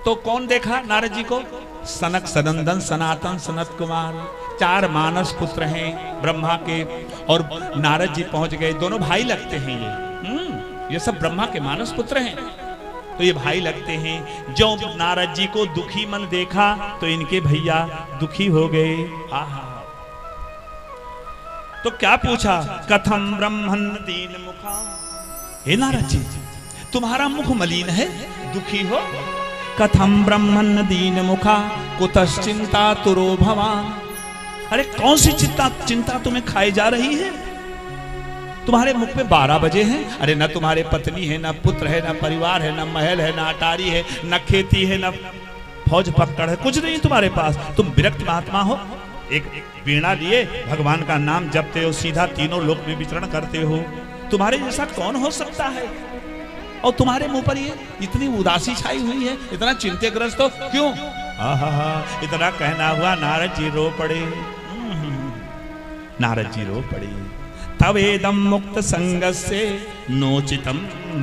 तो कौन देखा नारद जी को? सनक सनंदन सनातन सनत कुमार, 4 मानस पुत्र हैं ब्रह्मा के, और नारद जी पहुंच गए। दोनों भाई लगते हैं ये सब ब्रह्मा के मानस पुत्र हैं, तो ये भाई लगते हैं। जो नारद जी को दुखी मन देखा तो इनके भैया दुखी हो गए। आहा, तो क्या पूछा? कथम ब्रह्मन दीन मुखा। हे नारद जी, तुम्हारा मुख मलिन है, दुखी हो। कथम ब्रह्मन दीन मुखा कुतश्चिंता तुरो भवान। अरे कौन सी चिंता तुम्हें खाई जा रही है? तुम्हारे मुख में 12 बजे हैं। अरे न तुम्हारे पत्नी है, न पुत्र है, न परिवार है, न महल है, न अटारी है, न खेती है, न फौज पकड़ है, कुछ नहीं तुम्हारे पास। तुम विरक्त महात्मा हो, एक वीणा लिए भगवान का नाम जपते हो, सीधा तीनों लोक में विचरण करते हो। तुम्हारे जैसा कौन हो सकता है? और तुम्हारे मुंह पर ये इतनी उदासी छाई हुई है, इतना चिंताग्रस्त हो क्यों? इतना कहना हुआ नारद जी रो पड़े। नारद जी रो पड़े। तब एदम मुक्त संगस्य नोचितम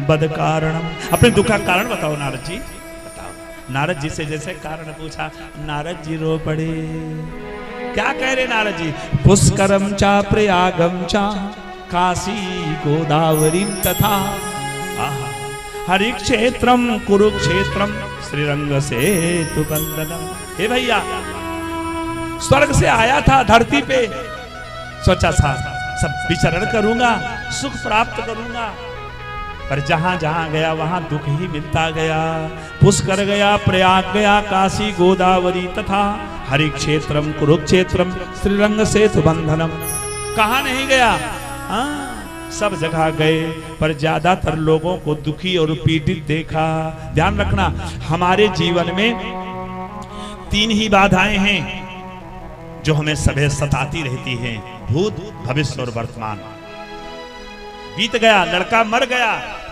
बद कारणम। अपने दुख का कारण बताओ नारद जी, बताओ। नारद जी से जैसे कारण पूछा, नारद जी रो पड़े। क्या कह रहे नारद जी? पुष्करम चा प्रयागम चा काशी गोदावरी तथा हरि क्षेत्रम कुरुक्षेत्रम श्रीरंग सेतु बंदनम। हे भैया, स्वर्ग से आया था धरती पे, सोचा था सब विचरण करूंगा, सुख प्राप्त करूंगा, पर जहां जहां गया वहां दुख ही मिलता गया। पुष्कर गया, प्रयाग गया, काशी गोदावरी तथा हरि क्षेत्रम कुरुक्षेत्रम श्रीरंग सेतु बंधनम। कहां नहीं गया? सब जगह गए, पर ज्यादातर लोगों को दुखी और पीड़ित देखा। ध्यान रखना, हमारे जीवन में 3 ही बाधाएं हैं जो हमें सभी सताती रहती हैं, भूत भविष्य और वर्तमान। बीत गया, लड़का मर गया,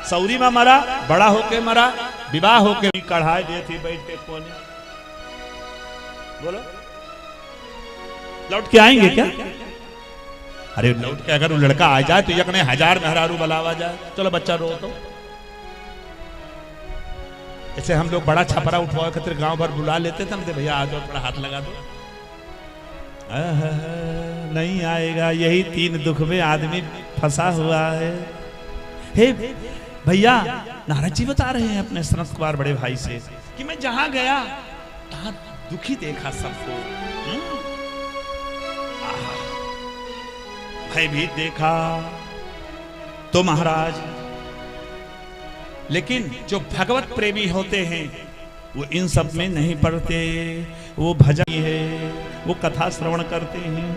सौरी में मरा, बड़ा होके मरा, विवाह होके कढ़ाई दी थी बैठ के कोने। बोलो, लौट के आएंगे क्या? अरे लौट के अगर वो लड़का आ जाए तो यकने 1000 मेहरारू बलावा जाए, चलो बच्चा रो तो। ऐसे हम लोग बड़ा छपरा उठवा खातिर गांव भर बुला लेते थे, ना भैया आ जाओ, थोड़ा हाथ लगा दो। नहीं आएगा, यही 3 दुख में आदमी फंसा हुआ है। हे भैया, नारद जी बता रहे हैं अपने सनत कुमार बड़े भाई से कि मैं जहां गया तहां दुखी देखा सबको, भयभीत देखा। तो महाराज, लेकिन जो भगवत प्रेमी होते हैं वो इन सब में नहीं पढ़ते, वो भजन है, वो कथा श्रवण करते हैं।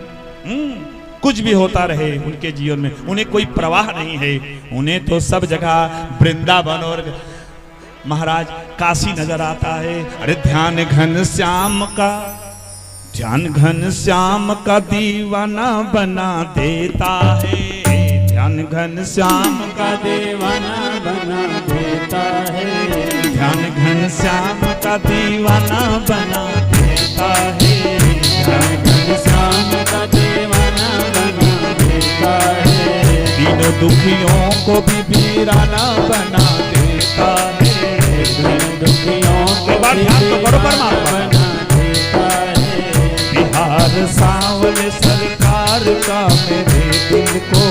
कुछ भी होता रहे उनके जीवन में, उन्हें कोई प्रवाह नहीं है। उन्हें तो सब जगह वृंदावन और महाराज काशी नजर आता है। अरे ध्यान घन श्याम का, ध्यान घन श्याम का दीवाना बना देता है। ध्यान घन श्याम का दीवाना बना देता है। ध्यान घन श्याम का दीवाना बना देता है। ध्यान घन श्याम का दीवाना बना देता है। दीन दुखियों को भी वीराना बना देता है। दीन दुखियों को भी वीराना बना देता है। बिहार सांवले सरकार का मेरे दिल को,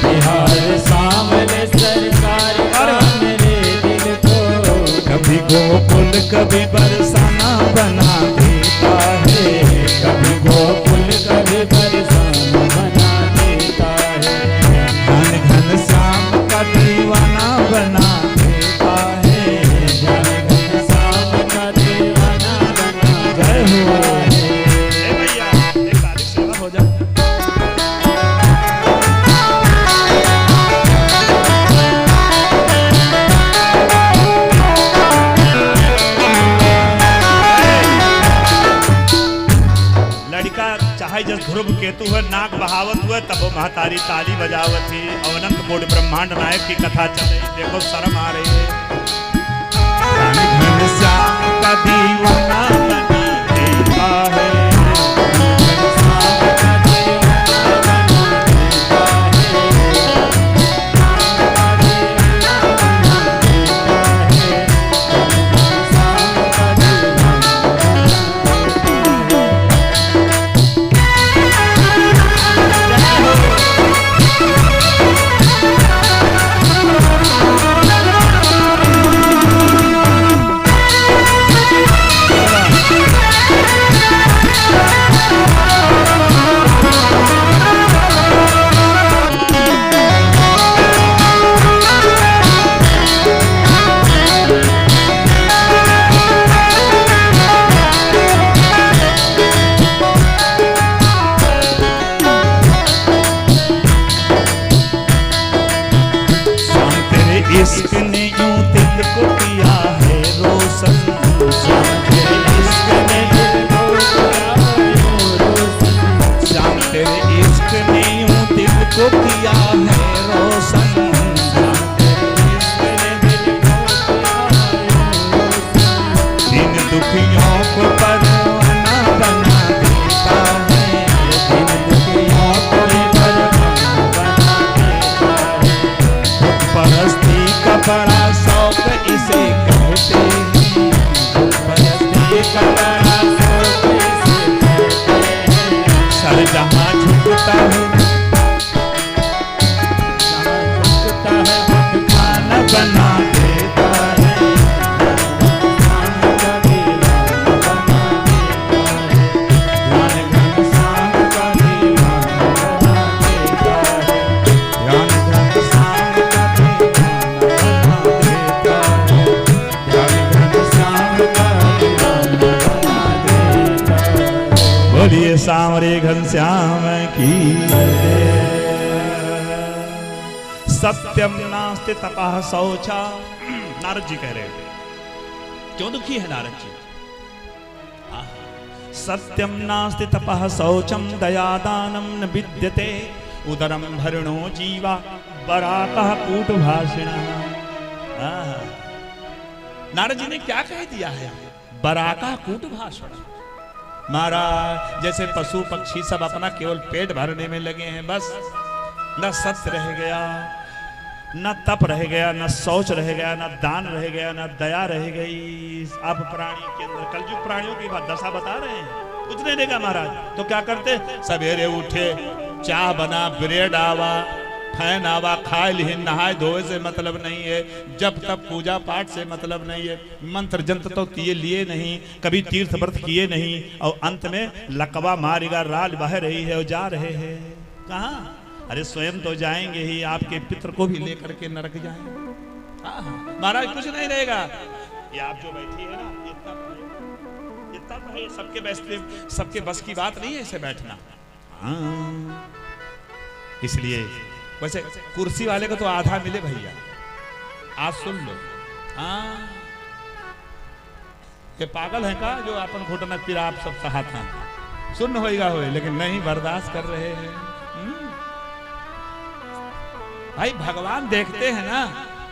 बिहार सांवले सरकार का मेरे दिल को, कभी गोकुल कभी बरसाना बना देता है। कभी गोकुल कभी बरसाना बना देता है। नाग बहावत हुए तब वो महतारी ताली बजावत थी और अनंत कोटि ब्रह्मांड नायक की कथा चल रही। देखो शर्म आ रही है। घनश्याम का दीवाना बना देता है, इश्क ने यूं दिल को किया है रोशन, श्याम तेरे इश्क ने यूं दिल को किया है रोशन, दिन दुखियों को परवाना बना देता है, दिन दुखियों को परवाना बना देता है, परस्ती का बड़ा शौक इसे कहते हैं, परस्ती का बड़ा शौक इसे कहते हैं, सर जहाँ झुकता है खाना बना देता है, बोलिए सांवरे घनश्याम की सत्यम नास्ति तपः शौचा। नारद जी कह रहे हैं क्यों दुखी है नारद जी? सत्यम नास्ति तपः शौचम दयादानम न विद्यते उदरम भरणो जीवा बराकः कूटभाषिणः। नारद जी ने क्या कह दिया है? बराका कूटभाषण। महाराज जैसे पशु पक्षी सब अपना केवल पेट भरने में लगे हैं, बस न सत्य रह गया, न तप रह गया, न शौच रह गया, न दान रह गया, न दया रह गई। अब प्राणी के अंदर कलयुग प्राणियों की बात दशा बता रहे हैं, कुछ नहीं देगा महाराज। तो क्या करते? सवेरे उठे, चाय बना, ब्रेड आवा, फैन आवा, खाए लिहे, नहाए धोए से मतलब नहीं है, जब तब पूजा पाठ से मतलब नहीं है, मंत्र जंत्र तो किए लिए नहीं, कभी तीर्थ व्रत किए नहीं, और अंत में लकवा मारेगा, राल बह रही है और जा रहे हैं कहाँ? अरे स्वयं तो जाएंगे ही, आपके पितर को भी लेकर के नरक जाएंगे। महाराज कुछ नहीं रहेगा। ये आप जो बैठी है ना, ये तप है, सबके बस की बात नहीं है इसे बैठना। इसलिए वैसे कुर्सी वाले को तो आधा मिले भैया, आज सुन लो। ये पागल है का जो अपन घुटना फिर आप सब सहाता सुन होएगा होए, लेकिन नहीं बर्दाश्त कर रहे हैं। भाई भगवान देखते हैं ना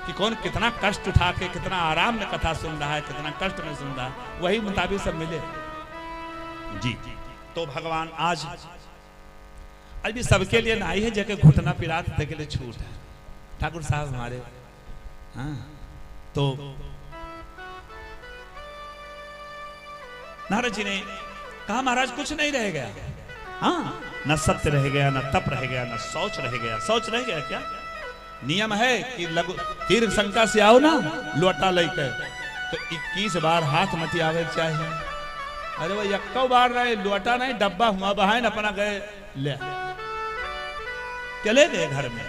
कि कौन कितना कष्ट उठा के कितना आराम में कथा सुन रहा है, कितना कष्ट में सुन रहा है, वही मुताबिक सब मिले जी। तो भगवान आज अभी सबके लिए नहीं है, जगह घुटना पिरा के लिए छूट है ठाकुर साहब हमारे। तो नारद जी ने कहा महाराज कुछ नहीं रह गया। न सत्य रह गया, न तप रह गया, न शौच रह गया। शौच रह गया क्या? नियम है कि तीर्थ शंका से आओ ना लोटा लेके तो 21 बार हाथ मत आवे चाहिए। अरे वो 1 बार रहे लोटा नहीं, डब्बा हुआ बहान अपना गए ले चले गए, घर में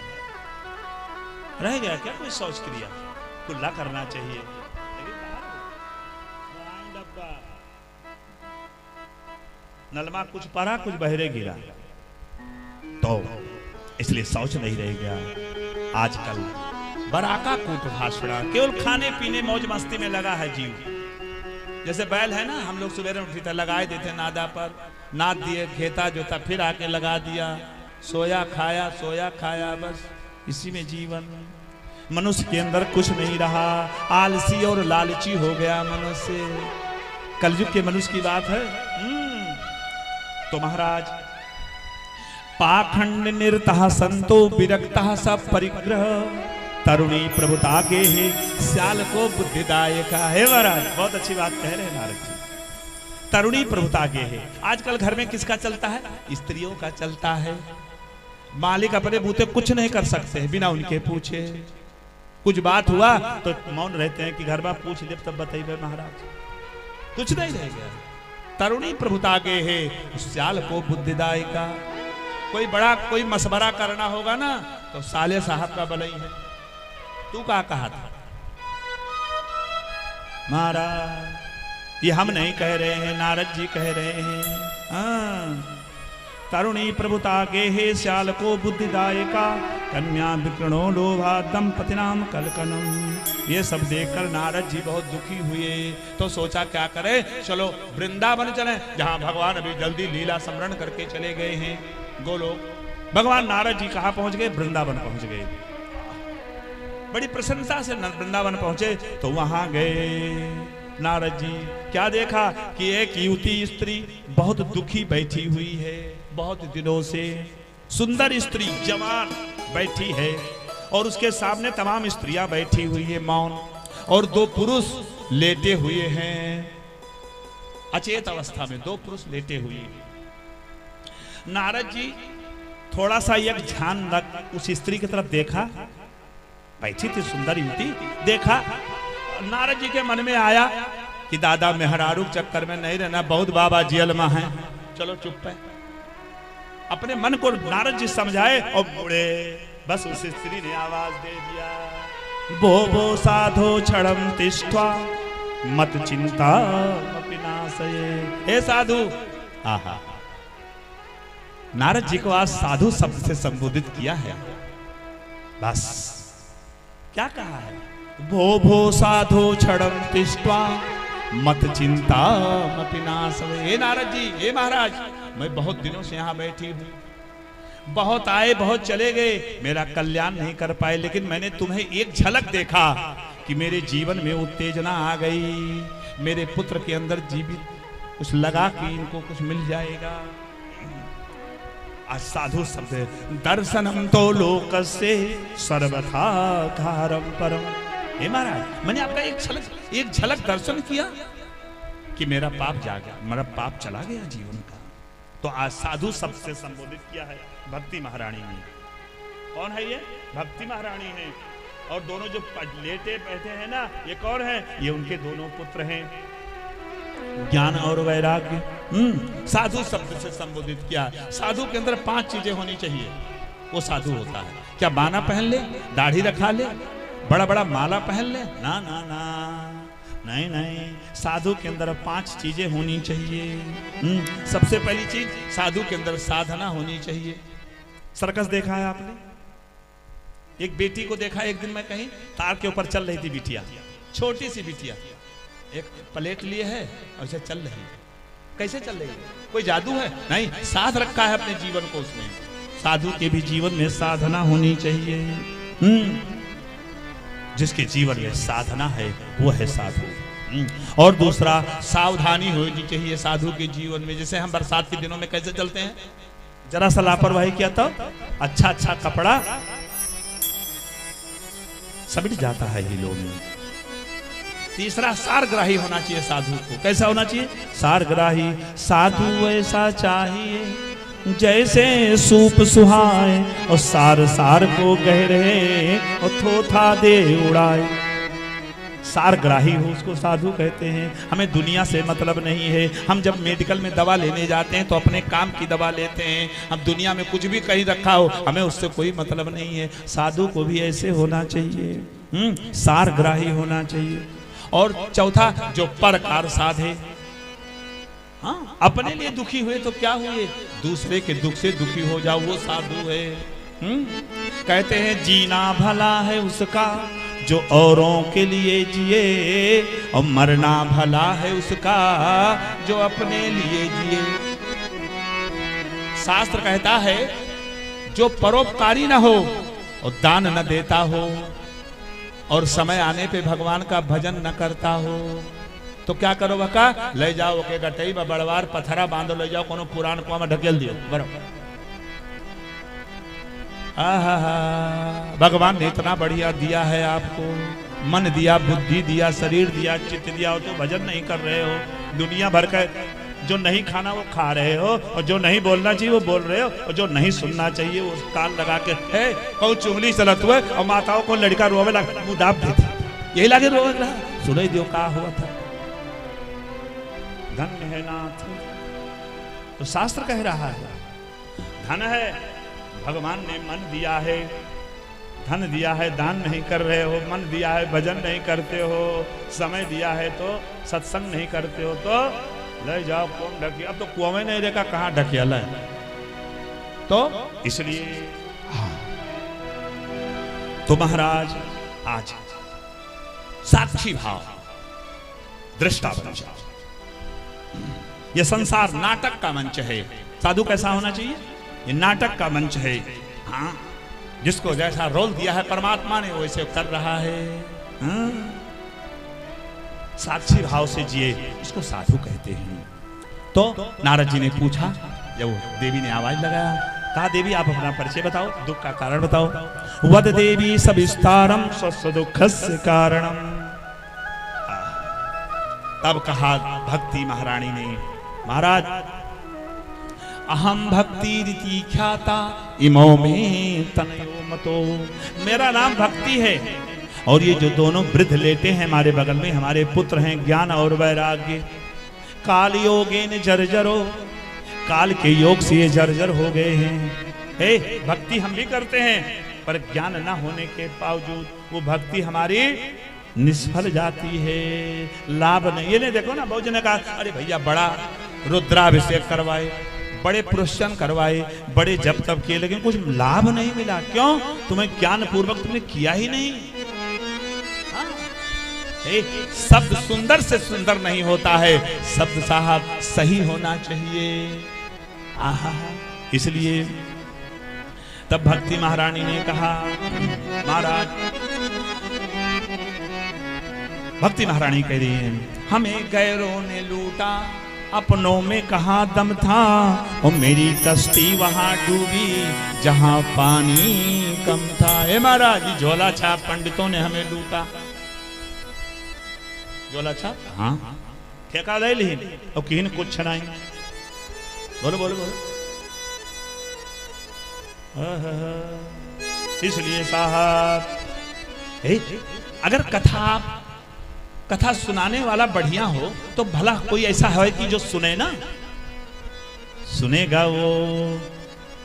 रह गया क्या कोई शौच क्रिया? कुल्ला करना चाहिए। डब्बा नलमा कुछ पड़ा, कुछ बहरे गिरा, तो इसलिए शौच नहीं रह गया। आजकल बराका कूटभाषणा, केवल खाने पीने मौज मस्ती में लगा है जीव। जैसे बैल है ना, हम लोग सुबह उठते लगाए देते नादा पर, नाद दिए, खेता जोता, फिर आके लगा दिया, सोया खाया, बस इसी में जीवन। मनुष्य के अंदर कुछ नहीं रहा, आलसी और लालची हो गया मनुष्य। कलयुग के मनुष्य की बात है। तो महाराज, पाखंड निरतः संतो विरक्तः सब परिग्रह, तरुणी प्रभुता के है श्याल को बुद्धिदायका है। महाराज बहुत अच्छी बात कह रहे हैं नारद जी। तरुणी प्रभुता के है। आजकल घर में किसका चलता है? स्त्रियों का चलता है। मालिक अपने बूते कुछ नहीं कर सकते बिना उनके पूछे। कुछ बात हुआ तो मौन रहते हैं कि घर में पूछ ले तब बताइए महाराज, कुछ नहीं रह गया। तरुणी प्रभुता के है श्याल को बुद्धिदायका। कोई मशवरा करना होगा ना तो साले साहब का भलाई है। तू क्या कहा था महाराज? ये हम नहीं कह रहे हैं, नारद जी कह रहे हैं। तरुणी प्रभुता के हे श्याल को बुद्धिदायका, कन्या विकृणो लोभा दंपति नाम कलकनम। ये सब देखकर नारद जी बहुत दुखी हुए। तो सोचा क्या करे, चलो वृंदावन चले, जहां भगवान अभी जल्दी लीला स्मरण करके चले गए हैं गोलोक। भगवान नारद जी कहाँ पहुंच गए? वृंदावन पहुंच गए। बड़ी प्रसन्नता से वृंदावन पहुंचे तो वहां गए नारद जी। क्या देखा कि एक युवती स्त्री बहुत दुखी बैठी हुई है, बहुत दिनों से। सुंदर स्त्री जवान बैठी है और उसके सामने तमाम स्त्रियां बैठी हुई है मौन, और दो पुरुष लेटे हुए हैं अचेत अवस्था में। दो पुरुष लेटे हुए। नारद जी थोड़ा सा एक ध्यान रख उस स्त्री की तरफ देखा, बैठी थी सुंदर युवती, देखा। नारद जी के मन में आया कि दादा मेहरारू चक्कर में नहीं रहना, बहुत बाबा जेलमा है, चलो चुप है। अपने मन को नारद जी समझाए और मुड़े। बस उस स्त्री ने आवाज दे दिया, भो साधो क्षणम तिष्ठा मत चिंता विनाशये। हे साधु। आहा, नारद जी को आज साधु शब्द से संबोधित किया है। बस क्या कहा है? भो साधो क्षणम तिष्ठा मत चिंता मपि नाशये। हे नारद जी, हे महाराज, मैं बहुत दिनों से यहाँ बैठी हूँ, बहुत आए बहुत चले गए, मेरा कल्याण नहीं कर पाए, लेकिन मैंने तुम्हें एक झलक देखा कि मेरे जीवन में उत्तेजना आ गई। मेरे पुत्र के अंदर जीवित कुछ लगा कि इनको कुछ मिल जाएगा। आज साधु शब्द, दर्शनम तो लोकस्य सर्वथा कारम परम। हे महाराज, मैंने आपका एक झलक दर्शन किया कि मेरा पाप जा गया, मेरा पाप चला गया जीवन का। तो आज साधु शब्द से संबोधित किया है भक्ति महारानी ने। कौन है ये? भक्ति महारानी है। और दोनों जो लेटे बैठे हैं ना, ये कौन है? ये उनके दोनों पुत्र हैं, ज्ञान और वैराग्य। साधु शब्द से संबोधित किया। साधु के अंदर 5 चीजें होनी चाहिए, वो साधु होता है। क्या बाना पहन ले, दाढ़ी रखा ले, बड़ा बड़ा माला पहन ले? ना ना ना, नहीं नहीं। साधु के अंदर 5 चीजें होनी चाहिए। सबसे पहली चीज, साधु के अंदर साधना होनी चाहिए। सर्कस देखा है आपने? एक बेटी को देखा एक दिन मैं कहीं, तार के ऊपर चल रही थी बिटिया, छोटी सी बिटिया, एक प्लेट लिए है और उसे चल रही है। कैसे चल रही है? कोई जादू है? नहीं, साध रखा है अपने जीवन को उसने। साधु के भी जीवन में साधना होनी चाहिए। जिसके जीवन में साधना है वो है साधु। और दूसरा, सावधानी होनी चाहिए साधु के जीवन में। जैसे हम बरसात के दिनों में कैसे चलते हैं, जरा सा लापरवाही किया तो अच्छा कपड़ा समिट जाता है हिलों में। तीसरा, सारग्राही होना चाहिए साधु को। कैसा होना चाहिए? सारग्राही। साधु ऐसा चाहिए जैसे सूप सुहाए, और सार सार को गहरे और थोथा दे उड़ाए। सारग्राही हो उसको साधु कहते हैं। हमें दुनिया से मतलब नहीं है। हम जब मेडिकल में दवा लेने जाते हैं तो अपने काम की दवा लेते हैं। हम दुनिया में कुछ भी कहीं रखा हो, हमें उससे कोई मतलब नहीं है। साधु को भी ऐसे होना चाहिए, सारग्राही होना चाहिए। और चौथा, जो परकार साधे। हाँ, अपने लिए दुखी हुए तो क्या हुए, दूसरे के दुख से दुखी हो जाओ, वो साधु है। कहते हैं जीना भला है उसका जो औरों के लिए जिए, और मरना भला है उसका जो अपने लिए जिए। शास्त्र कहता है जो परोपकारी न हो और दान न देता हो और समय आने पे भगवान का भजन न करता हो तो क्या करो बका ले जाओ के गटई में बड़वार पथरा बांधो ले जाओ कोनो पुरान कुआं में ढकेल दियो बराबर। भगवान ने इतना बढ़िया दिया है आपको, मन दिया, बुद्धि दिया, शरीर दिया, चित्त दिया हो तो भजन नहीं कर रहे हो। दुनिया भर का जो नहीं खाना वो खा रहे हो और जो नहीं बोलना चाहिए वो बोल रहे हो और जो नहीं सुनना चाहिए वो कान लगा के है कहूँ चुंगली चलत हुए और माताओं को लड़का रोवे लगा मुँह दाब देती यही लगे रोवे रहा सुने दियो का हुआ था। धन्य है नाथ तो शास्त्र कह रहा है धन है भगवान ने मन दिया है, धन दिया है दान नहीं कर रहे हो, मन दिया है भजन नहीं करते हो, समय दिया है तो सत्संग नहीं करते हो तो ले जाओ कौन ढकी। अब तो कुआं में नहीं देखा कहां ढकेला है तो इसलिए तो महाराज आज साक्षी भाव दृष्टा बन जाओ। यह संसार नाटक का मंच है। साधु कैसा होना चाहिए? ये नाटक का मंच है। हाँ जिसको जैसा रोल दिया है परमात्मा ने वैसे कर रहा है। हाँ? साक्षी भाव से जिए इसको साधु कहते हैं। तो नारद जी ने पूछा जब देवी ने आवाज लगाया कहा देवी आप अपना परिचय बताओ, दुख का कारण बताओ। वद देवी सविस्तारम स्व दुखस्य कारणम। तब कहा भक्ति महारानी ने महाराज अहम भक्ति रीति ख्याता इमो में तनयो मतो। मेरा नाम भक्ति है और ये जो दोनों वृद्ध लेटे हैं हमारे बगल में हमारे पुत्र हैं ज्ञान और वैराग्य। काल योगेन जर्जरो, काल के योग से ये जर्जर हो गए हैं। हे भक्ति हम भी करते हैं पर ज्ञान न होने के बावजूद वो भक्ति हमारी निष्फल जाती है, लाभ नहीं। ये नहीं देखो ना बहुत जने कहा अरे भैया बड़ा रुद्राभिषेक करवाए, बड़े पुरुषन करवाए, बड़े जप तप किए लेकिन कुछ लाभ नहीं मिला। क्यों? तुम्हें ज्ञान पूर्वक तुमने किया ही नहीं। शब्द सुंदर से सुंदर नहीं होता है, शब्द साहब सही होना चाहिए। आहा इसलिए तब भक्ति महारानी ने कहा महाराज भक्ति महारानी कह रही है हमें गैरों ने लूटा अपनों में कहाँ दम था और मेरी कश्ती वहां डूबी जहां पानी कम था। हे महाराज जी झोला छाप पंडितों ने हमें लूटा। झोला छाप हाँ ठेका ले ली और किन कुछ छनाई। बोलो बोलो बोलो। इसलिए साहब अगर कथा सुनाने वाला बढ़िया हो तो भला कोई ऐसा है कि जो सुने ना, सुनेगा वो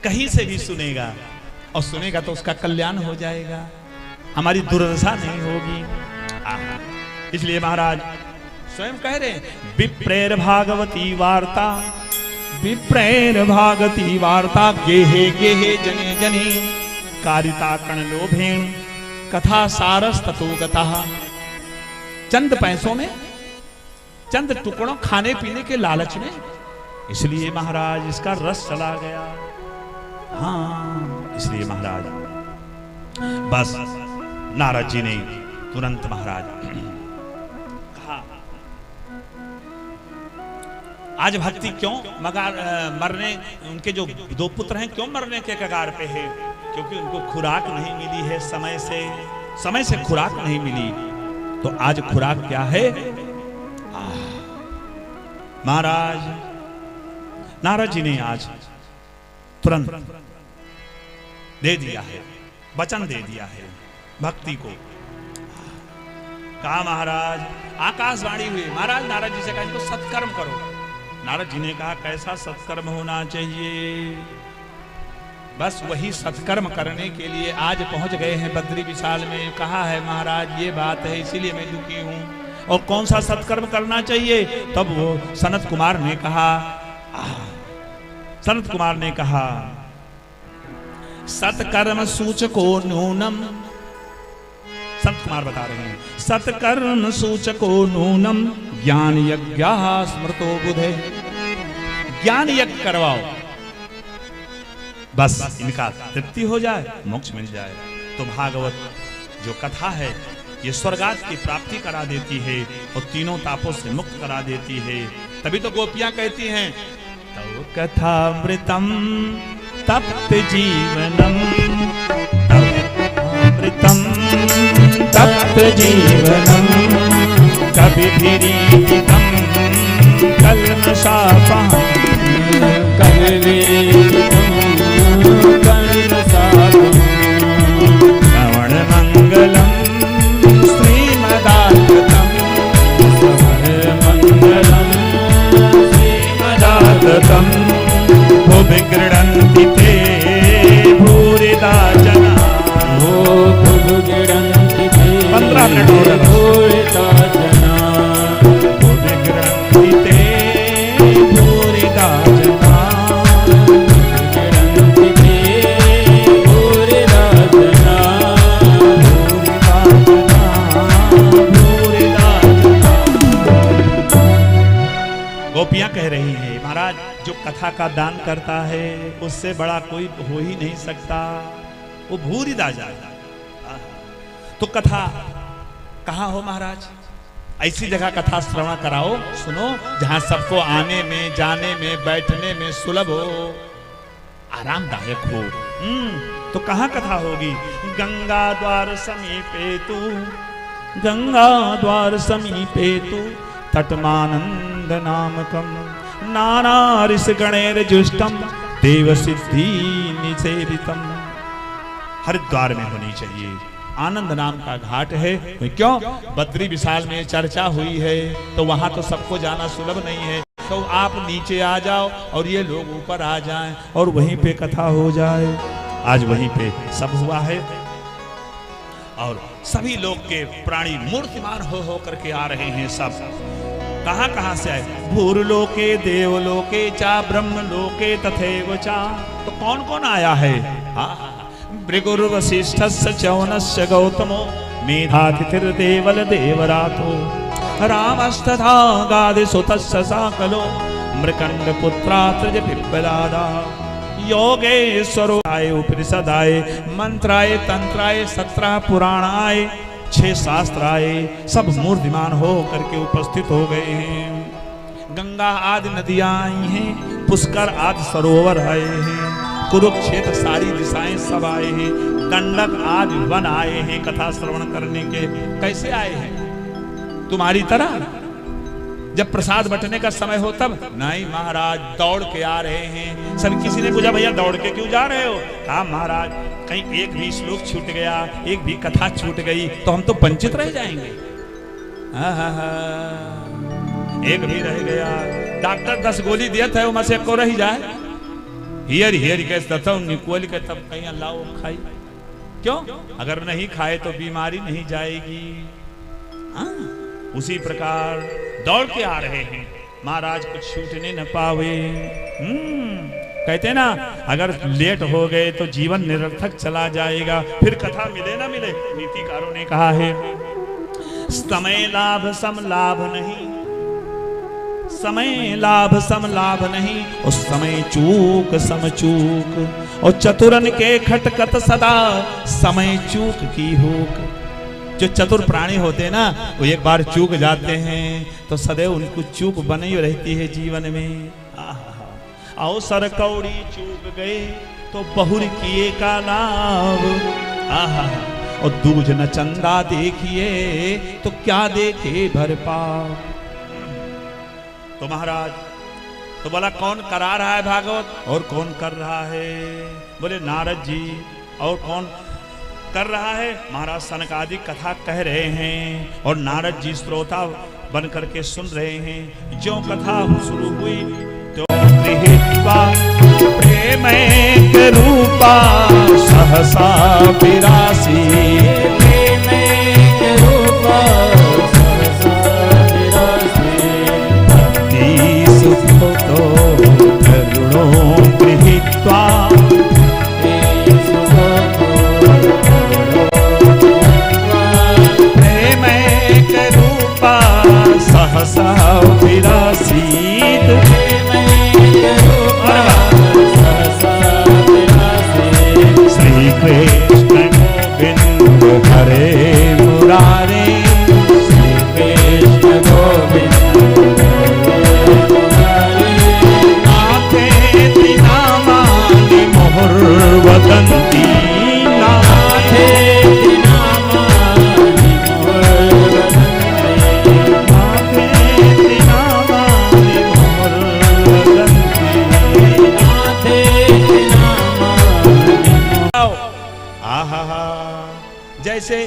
कहीं से भी सुनेगा और सुनेगा तो उसका कल्याण हो जाएगा, हमारी दुर्दशा नहीं होगी। इसलिए महाराज स्वयं कह रहे हैं विप्रेर भागवती वार्ता, विप्रेर भागवती वार्ता गेहे गेहे जने जने कारिता कण लोभेण कथा सारस ततो गतः। चंद पैसों में, चंद टुकड़ों खाने पीने के लालच में इसलिए महाराज इसका रस चला गया। हाँ इसलिए महाराज बस नारद जी ने तुरंत महाराज कहा आज भक्ति क्यों मरने, उनके जो दो पुत्र हैं क्यों मरने के कगार पे है? क्योंकि उनको खुराक नहीं मिली है, समय से खुराक नहीं मिली। तो आज खुराक क्या है? महाराज नारद जी ने आज तुरंत दे दिया है, वचन दे दिया है भक्ति को। कहा महाराज आकाशवाणी हुई, महाराज नारद जी से कहा इनको सत्कर्म करो। नारद जी ने कहा कैसा सत्कर्म होना चाहिए? बस वही सत्कर्म करने के लिए आज पहुंच गए हैं बद्री विशाल में। कहा है महाराज ये बात है इसीलिए मैं दुखी हूं। और कौन सा सत्कर्म करना चाहिए? तब वो सनत कुमार ने कहा, सनत कुमार ने कहा सत्कर्म सूचको नूनम। संत कुमार बता रहे हैं सत्कर्म सूचको नूनम ज्ञान यज्ञ स्मृतो बुधे। ज्ञान यज्ञ करवाओ, बस इनका तृप्ति हो जाए, मोक्ष मिल जाए। तो भागवत जो कथा है ये स्वर्गात की प्राप्ति करा देती है और तीनों तापों से मुक्त करा देती है। तभी तो गोपियां कहती हैं तव कथामृतम तप्त जीवनम, अमृतम तप्त जीवनम, कविभिरीडितम कल्मषापहं, श्रवण मंगलम श्रीमदाततम, श्रीमदाततम, भुवि गृह्णन्ति ते भूरिदा जना, 15 मिनट और भूरिदा जना, भुवि गृह्णन्ति ते भूरिदा जना, गोपियां कह रही हैं महाराज जो कथा का दान करता है उससे बड़ा कोई हो ही नहीं सकता, वो भूरिदा जाता। तो कथा कहाँ हो महाराज? ऐसी जगह कथा श्रवण कराओ, सुनो जहां सबको आने में जाने में बैठने में सुलभ हो, आरामदायक हो। तो कहाँ कथा होगी? गंगा द्वार समीपे तू, गंगा द्वार समीपे तू, तटमानंद नामकम, नाना ऋष गणेर जुष्टम, देव सिद्धि निषेवितम। हरिद्वार में होनी चाहिए। आनंद नाम का घाट है। क्यों? बद्री विशाल में चर्चा हुई है तो वहां तो सबको जाना सुलभ नहीं है, तो आप नीचे आ जाओ और ये लोग ऊपर आ जाएं और वहीं पे कथा हो जाए। आज वहीं पे सब हुआ है और सभी लोग के प्राणी मूर्तिमान हो करके आ रहे हैं। सब कहां से आए? भूरलोके देवलोके चा ब्रह्मलोके तथैव चा। तो कौन कौन आया है? भृगुर्वसिष्ठस्य चौनस्य गौतमो, मेधातिथिर्देवल देवरातो, रामस्तथा गादिसुतस्य साकलो, मृकंड पुत्रात्रज पिप्पलादा, योगेश्वरो आए, उपनिषदाय, मंत्राय, तंत्राय, 17 पुराणाय, 6 शास्त्र आए, सब मूर्तिमान हो करके उपस्थित हो गए हैं। गंगा आदि नदियां आई हैं, पुष्कर आदि सरोवर आए हैं, कुरुक्षेत्र सारी दिशाएं सब आए हैं, गंडक आदि वन आए हैं कथा श्रवण करने के। कैसे आए हैं? तुम्हारी तरह जब प्रसाद बंटने का समय हो तब नहीं महाराज, दौड़ के आ रहे हैं। सब किसी ने पूछा भैया दौड़ के क्यों जा रहे हो? कहा महाराज कहीं एक भी श्लोक छूट गया, एक भी कथा छूट गई तो हम तो वंचित रह जाएंगे। एक भी रह गया, डॉक्टर 10 गोली दिया था वो से को रह जाए, हियर हियर के निकोल के तब कहीं लाओ खाई। क्यों? अगर नहीं खाए तो बीमारी नहीं जाएगी। उसी प्रकार दौड़ के आ रहे हैं महाराज, कुछ छूटने न पावे। कहते ना अगर लेट हो गए तो जीवन निरर्थक चला जाएगा, फिर कथा मिले ना मिले। नीतिकारों ने कहा है समय लाभ सम लाभ नहीं, समय लाभ सम लाभ नहीं, उस समय चूक सम चूक, और चतुरन के खटकत सदा समय चूक की होक। जो चतुर प्राणी होते हैं ना वो एक बार चूक जाते हैं तो सदैव उनको चूक बनी रहती है जीवन में। अवसर कौड़ी चूक गए तो बहुर किए का लाभ, और दूज न चंदा देखिए तो क्या देखे भर पाव। तो महाराज तो बोला कौन करा रहा है भागवत और कौन कर रहा है? बोले नारद जी। और कौन कर रहा है? महाराज सनकादि कथा कह रहे हैं और नारद जी श्रोता बन करके सुन रहे हैं। जो कथा शुरू हुई तो प्रेम रूपा सहसा विरासी, प्रेम रूपा सहसा विरासी, भक्ति सुख तो करुणो गृहीत्वा, सहसा विरासीत, आहा, जैसे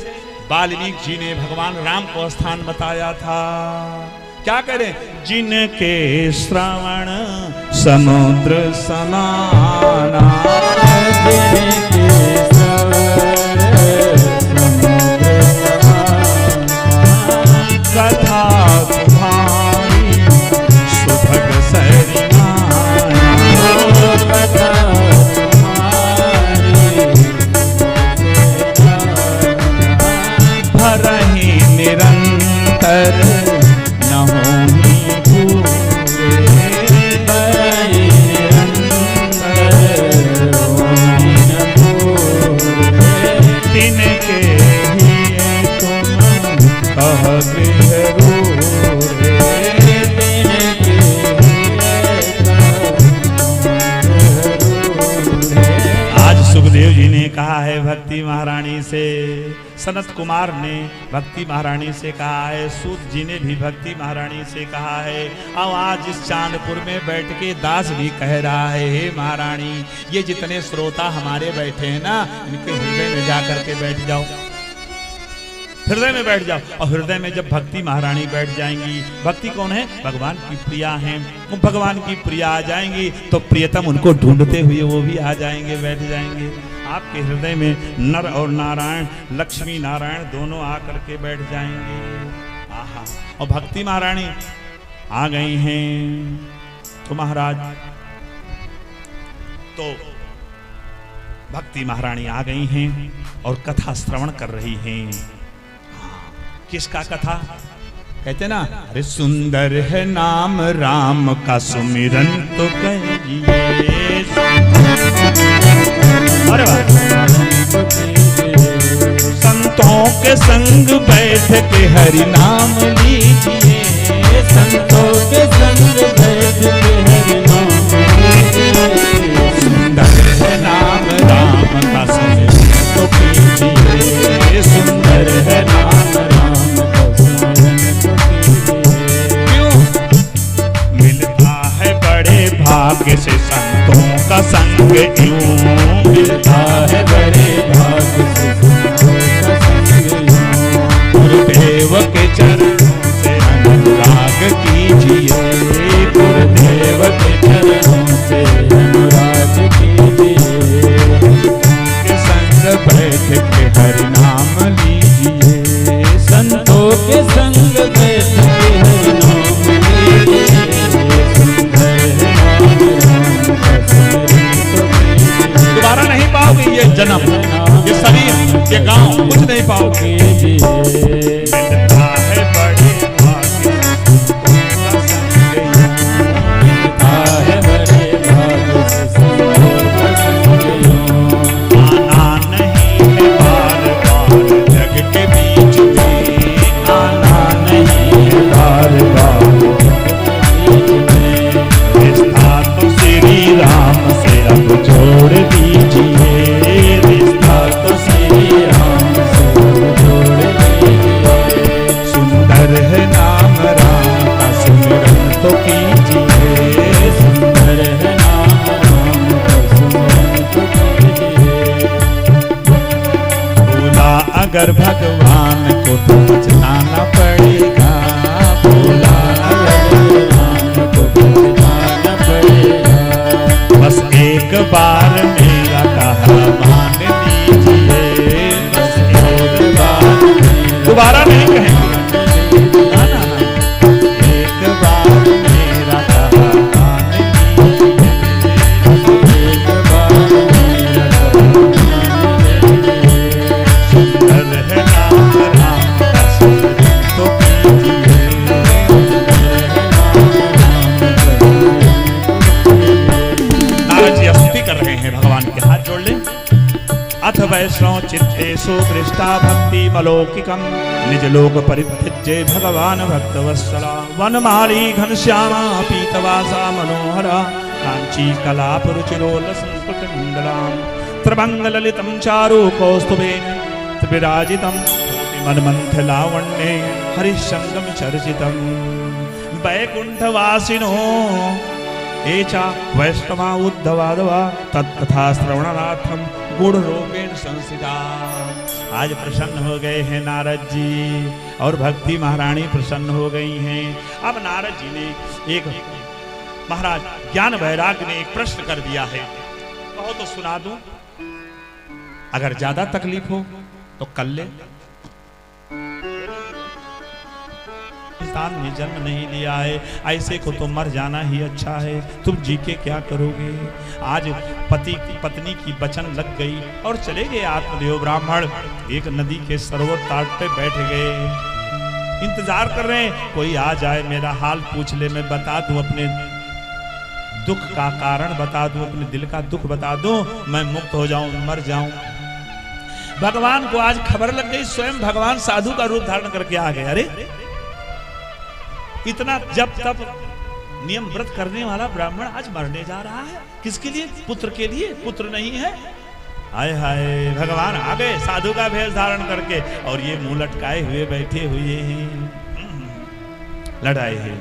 वाल्मीकि जी ने भगवान राम को स्थान बताया था, क्या करें, जिनके श्रवण समुद्र समाना, जिनके श्रवण समुद्र समाना, कथा तुम्हारी सुभग सरिमाना, कथा भरहि निरंतर न होहि पूरे, भरहि निरंतर होहि न पूरे, तिनके ही तुम कह गृह रूरे। आज सुखदेव जी ने कहा है भक्ति महारानी से, सनत कुमार ने भक्ति महारानी से कहा है, सूत जी ने भी भक्ति महारानी से कहा है। अब आज इस चांदपुर में बैठ के दास भी कह रहा है, हे महारानी, ये जितने श्रोता हमारे बैठे हैं ना, इनके हृदय में जाकर के बैठ जाओ, हृदय में बैठ जाओ। और हृदय में जब भक्ति महारानी बैठ जाएंगी, भक्ति कौन है, भगवान की प्रिया हैं, वो भगवान की प्रिया आ जाएंगी तो प्रियतम उनको ढूंढते हुए वो भी आ जाएंगे, बैठ जाएंगे। आपके हृदय में नर और नारायण, लक्ष्मी नारायण दोनों आकर के बैठ जाएंगे। आहा, और भक्ति महारानी आ गई हैं तो महाराज, तो भक्ति महारानी आ गई हैं और कथा श्रवण कर रही हैं। किसका कथा, कहते ना, अरे सुंदर है नाम राम का सुमिरन तो कहिए, अरे वाह, संतों के संग बैठ के हरि नाम लीजिए, संतों के संग बैठ के हरि नाम लीजिए, सुंदर है नाम राम का सुमिरन तो कीजिए, सुंदर है नाम राम का स्मरण तो कीजिए। क्यों मिलता है बड़े भाग्य से संतों का संग, यूं मिलता है बड़े भाग्य से संतों का संग यूं, गुरुदेव के चरणों से अनुराग कीजिए, गुरुदेव के चरणों से अनुराग कीजिए, के संग बैठ के हरि नाम लीजिए, संतों के संग बैठ के हरि नाम लीजिए, सुंदर है नाम राम का स्मरण तो कीजिए। दोबारा नहीं पाओगे ये जन्म, ये शरीर, ये गांव, कुछ नहीं पाओगे। मिलता है बड़े भाग्य से संतों का संग यूं, मिलता है बड़े भाग्य से संतों का संग यूं, आना नहीं है बार बार जग के बीच में, आना नहीं है बार बार बीच में, रिश्ता तो श्री राम से अब जोड़ दीजिए, रिश्ता तो श्री राम से जोड़ लीजिए, सुंदर है नाम राम का सुमिरन तो कीजिए, सुंदर है नाम राम का स्मरण तो कीजिए। भूला अगर भगवान को तो पछताना पड़ेगा, भूला अगर राम को पहचाना पड़ेगा, बस एक बार मेरा कहा मान लीजिए, बस एक बार, दोबारा नहीं कहेंगे, ना ना ना, एक बार मेरा कहा मान लीजिए, एक बार मेरा मान लीजिए, सुंदर है नाम राम का स्मरण तो कीजिए। नारद जी स्तुति कर रहे हैं, भगवान के हाथ जोड़ लें। अथ वैष्णव चित्तेषु दृष्टा भक्ति मलौकिकम, निज लोक परित्यज्य भगवान भक्तवत्सला, वनमाली घनश्यामा पीतवासा मनोहरा, कांची कलापरुचिरोल संस्कृत मंडलाम, त्रिभंग ललितम चारु कौस्तुभेन त्रिविराजितम, मनमंथ लावण्ये हरिशंगम चर्चितम, वैकुंठवासिनो एचा वैष्णवा उद्धवादवा तत्कथा श्रवणार्थम गुण रूपेण संस्थिता। आज प्रसन्न हो गए हैं नारद जी और भक्ति महारानी प्रसन्न हो गई हैं। अब नारद जी ने एक महाराज ज्ञान वैराग्य ने एक प्रश्न कर दिया है, कहो तो सुना दूं। अगर ज्यादा तकलीफ हो तो कर ले। इंसान ने जन्म नहीं लिया है, ऐसे को तो मर जाना ही अच्छा है। तुम जी के क्या करोगे। आज पति पत्नी की वचन लग गई और चले गए आत्मदेव ब्राह्मण एक नदी के सरोवर तट पे बैठ गए, इंतजार कर रहे हैं कोई आ जाए, मेरा हाल पूछ ले, मैं बता दूं, अपने दुख का कारण बता दूं, अपने दिल का दुख बता दूं, मैं मुक्त हो जाऊं, मर जाऊं। भगवान को आज खबर लग गई, स्वयं भगवान साधु का रूप धारण करके आ गए। अरे इतना जब तब नियम व्रत करने वाला ब्राह्मण आज मरने जा रहा है, किसके लिए? पुत्र के लिए। पुत्र नहीं है। हाय हाय, भगवान आ गए साधु का भेष धारण करके और ये मुंह लटकाए हुए बैठे हुए हैं, लड़ाए हैं।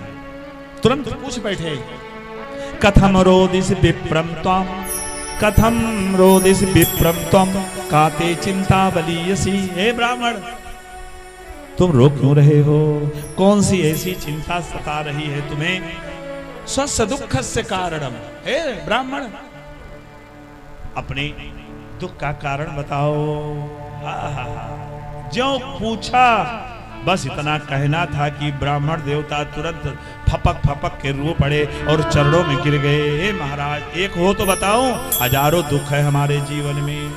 तुरंत पूछ बैठे, कथम रोदिस विप्रम त्वम, कथम रोदिस विप्रम त्वम, काते चिंता बलीयसी। हे ब्राह्मण, तुम रो क्यों रहे हो? कौन सी ऐसी चिंता सता रही है तुम्हें? स्वस्थ दुख से कारणम। हे ब्राह्मण, अपने दुख का कारण बताओ। जो पूछा बस इतना कहना था कि ब्राह्मण देवता तुरंत फपक फपक के रो पड़े और चरणों में गिर गए। हे महाराज, एक हो तो बताओ, हजारों दुख है हमारे जीवन में।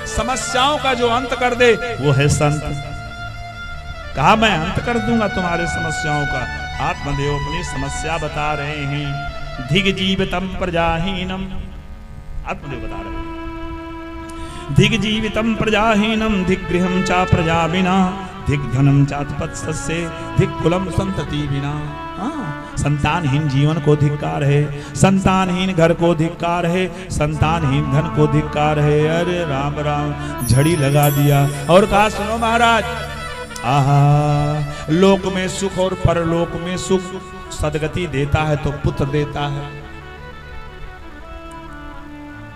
समस्याओं का जो अंत कर दे वो है संत। कहा मैं अंत कर दूंगा तुम्हारे समस्याओं का। आत्मदेव अपनी समस्या बता रहे हैं। धिग जीवितम प्रजाहीनम, आत्मदेव बता रहे हैं, धिग जीवितम प्रजाहीनम, धिग गृहम चा प्रजा बिना, धिग धनम चात्पत्स्य, धिग कुलम संतति बिना। संतानहीन जीवन को धिक्कार है, संतानहीन घर को धिक्कार है, संतानहीन धन को धिक्कार है। अरे राम राम, झड़ी लगा दिया और कहा सुनो महाराज, आहा, लोक में सुख और परलोक में सुख सदगति देता है तो पुत्र देता है।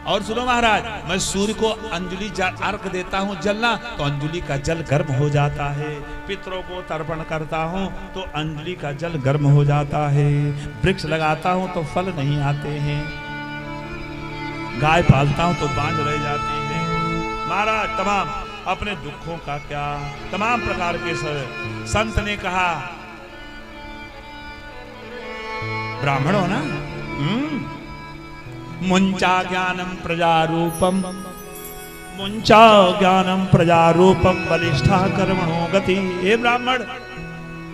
और सुनो महाराज, मैं सूर्य को अंजलि अर्घ देता हूं जलना तो अंजलि का जल गर्म हो जाता है, पितरों को तर्पण करता हूं तो अंजलि का जल गर्म हो जाता है, वृक्ष लगाता हूं तो फल नहीं आते हैं, गाय पालता हूं तो बांझ रह जाती है। महाराज तमाम अपने दुखों का क्या, तमाम प्रकार के संत ने कहा, ब्राह्मण हो ना, मुंचा ज्ञानम प्रजारूपम, मुंचा ज्ञानम प्रजारूपम, बलिष्ठा कर्मणो गति। हे ब्राह्मण,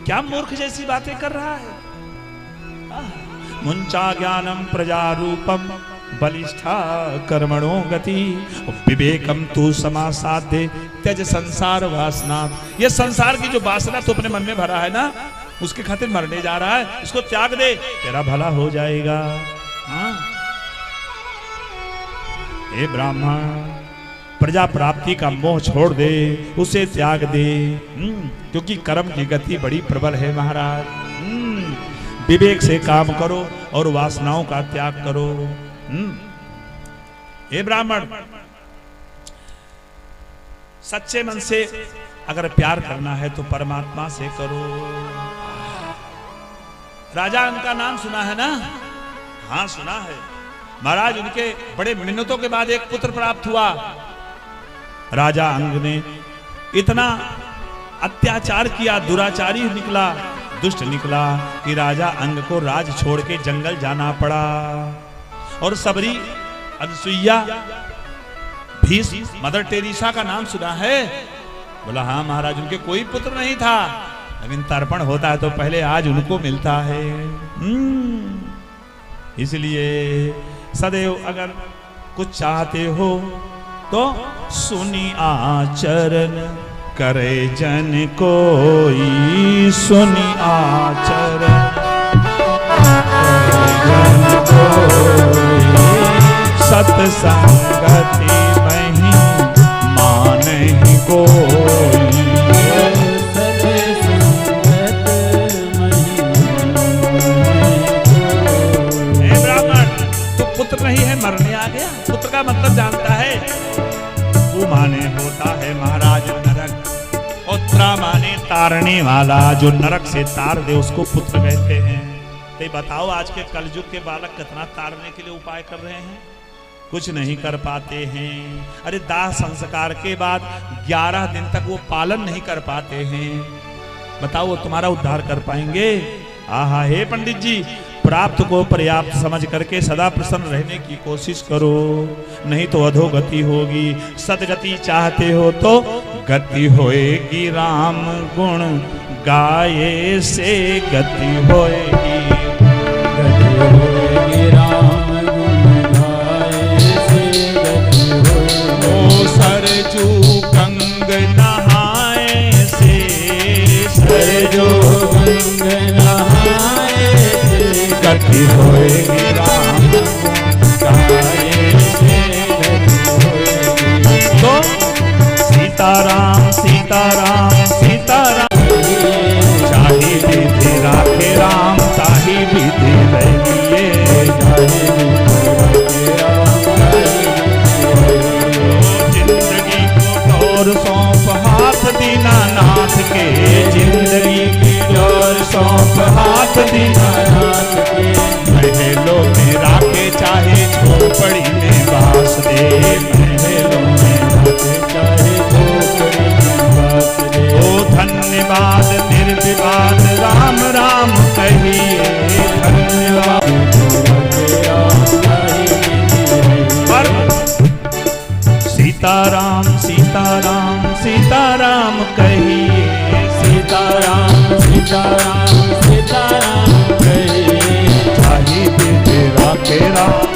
क्या मूर्ख जैसी बातें कर रहा है? मुंचा ज्ञानम प्रजारूपम, बलिष्ठा कर्मणो गति, विवेकम तू समासाध्य, त्यज संसार वासना। ये संसार की जो वासना तो अपने मन में भरा है ना, उसके खातिर मरने जा रहा है, इसको त्याग दे, तेरा भला हो जाएगा। हे ब्राह्मण, प्रजा प्राप्ति का मोह छोड़ दे, उसे त्याग दे, क्योंकि कर्म की गति बड़ी प्रबल है महाराज। विवेक से काम करो और वासनाओं का त्याग करो। हे ब्राह्मण, सच्चे मन से अगर प्यार करना है तो परमात्मा से करो। राजा अंग का नाम सुना है ना? हाँ सुना है महाराज। उनके बड़े मिन्नतों के बाद एक पुत्र प्राप्त हुआ। राजा अंग ने इतना अत्याचार किया, दुराचारी निकला, दुष्ट निकला कि राजा अंग को राज छोड़ के जंगल जाना पड़ा। और सबरी, अनसुईया, भीष्म, मदर टेरेसा का नाम सुना है? बोला हाँ महाराज, उनके कोई पुत्र नहीं था, लेकिन तर्पण होता है तो पहले आज उनको मिलता है। इसलिए सदैव अगर कुछ चाहते हो तो सुनी आचरण करे जन कोई, सुनी आचरण करे जन कोई, सत्संगति नहीं माने कोई। पुत्र नहीं है, मरने आ गया। पुत्र का मतलब जानता है, माने होता है महाराज नरक। उत्तरा माने तारने वाला, जो नरक से तार दे उसको पुत्र कहते हैं। तो बताओ आज के कलयुग के बालक कितना तारने के लिए उपाय कर रहे हैं, कुछ नहीं कर पाते हैं। अरे दाह संस्कार के बाद 11 दिन तक वो पालन नहीं कर पाते हैं। बताओ वो तुम्हारा उद्धार कर पाएंगे? आहा, हे पंडित जी, प्राप्त को पर्याप्त समझ करके सदा प्रसन्न रहने की कोशिश करो, नहीं तो अधोगति होगी। सदगति चाहते हो तो गति होएगी, राम गुण गाये से गति होएगी। गति होएगी, राम गुण गाए से गति होएगी। ओ सरजू गंग नहाए से, सरजू गंग नहाए से गति होएगी, राम गाए से गति होएगी। तो सीताराम सीताराम सीताराम, चाहे विधि राखे राम ताही विधि रहिए। जिंदगी को डोर सौंप हाथ दीनानाथ के, जिंदगी की डोर सौंप हाथ दीनानाथ के। महलों में राखे चाहे झोपड़ी में बास दे, महलों में राखे चाहे झोपड़ी में बास दे। ओ धन्यवाद निर्विवाद राम राम कहिए, धन्यवाद पर सीताराम सीताराम सीताराम कहिए, सीताराम सीताराम सीताराम कहिए। चाहे विधि राखे राम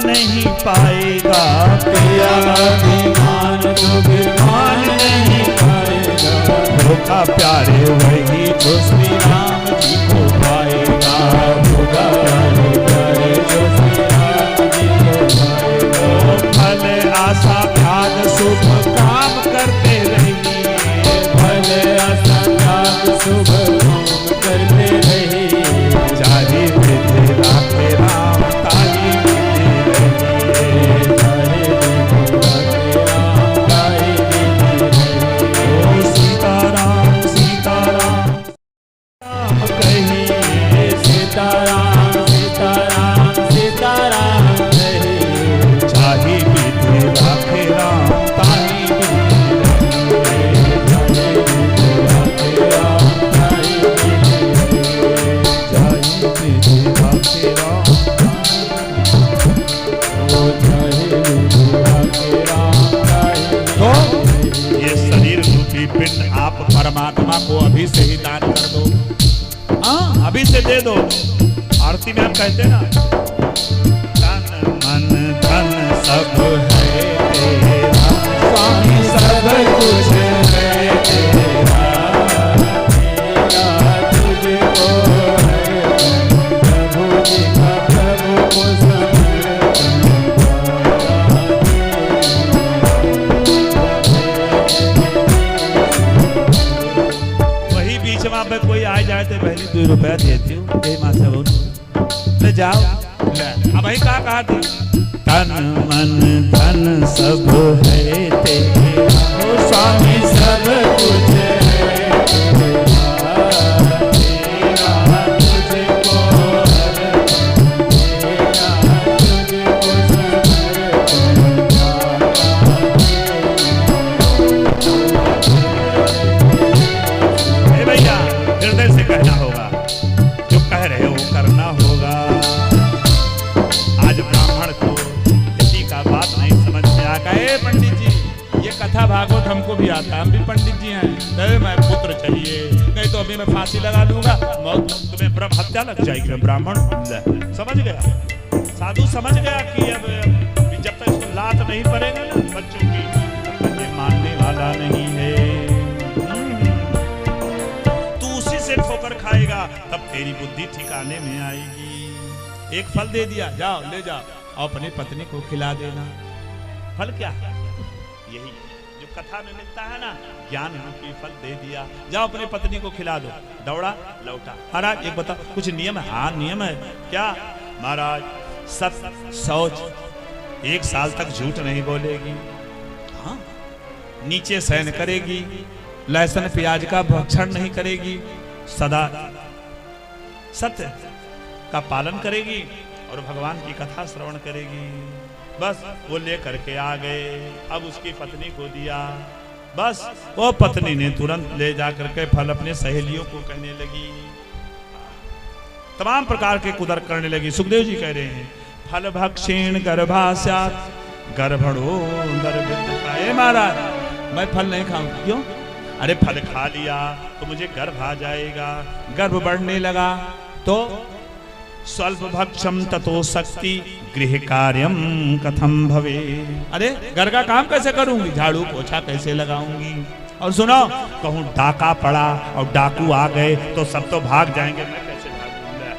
नहीं पाएगा, पिया अभिमान तो फिर मान नहीं पाएगा। धोखा प्यारे वही जो श्री राम जी को पाएगा, होगा प्यारे जो श्री राम जी को पाएगा। फल आशा त्याग शुभ काम करते रहिए, फल आशा त्याग शुभ काम करते रहिए। चाहे विधि राखे राम ताही परमात्मा को अभी से ही दान कर दो। हाँ, अभी से दे दो। आरती में हम कहते ना, तन मन धन सब है तेरा, स्वामी सब कुछ है तेरा, तेरा तुझको है प्रभु जी का, प्रभु को पे कोई आ जाए तो पहले 2 रुपया देती हूँ, माँ से बोल ले जाओ। अब वही कहा थी, तन मन धन सब है तेरा, स्वामी सब कुछ है तेरा, तेरा तुझको हर, तेरा तुझको समर्पण। मीठा भागवत हमको भी आता है, हम भी पंडित जी हैं। अरे मैं पुत्र चाहिए, नहीं तो अभी मैं फांसी लगा लूंगा, मौत तुम्हें ब्रह्म हत्या लग जाएगी। ब्राह्मण समझ गया, साधु समझ गया कि अब जब तक इसको लात नहीं पड़ेगा ना बच्चों की, तब ये मानने वाला नहीं है। तू उसी से ठोकर खाएगा तब तेरी बुद्धि ठिकाने में आएगी। एक फल दे दिया, जाओ ले जाओ और अपनी पत्नी को खिला देना। फल क्या है? यही जो कथा में मिलता है ना, ज्ञान रूपी फल दे दिया, जाओ अपनी पत्नी को खिला दो। दौड़ा लौटा। महाराज एक बताओ, कुछ नियम है? हाँ नियम है। क्या महाराज? सत शौच, 1 साल तक झूठ नहीं बोलेगी, हाँ नीचे शयन करेगी, लहसुन प्याज का भक्षण नहीं करेगी, सदा सत्य का पालन करेगी और भगवान की कथा श्रवण करेगी। बस वो ले करके आ गए, अब उसकी पत्नी को दिया। बस वो पत्नी ने तुरंत ले जा करके फल अपने सहेलियों को कहने लगी, तमाम प्रकार के कुदर्क करने लगी। सुखदेव जी कह रहे हैं, फल भक्षेण गर्भास्यात् गर्भणो गर्भ। महाराज मैं फल नहीं खाऊं, क्यों? अरे फल खा लिया तो मुझे गर्भ आ जाएगा, गर्भ बढ़ने लगा तो स्वल्प भक्षम ततो शक्ति गृह कार्यम कथम भवे। अरे घर का काम कैसे करूंगी, झाड़ू पोछा कैसे लगाऊंगी? और सुनो, कहूं डाका पड़ा और डाकू आ गए तो सब तो भाग जाएंगे, मैं कैसे भागूंगा?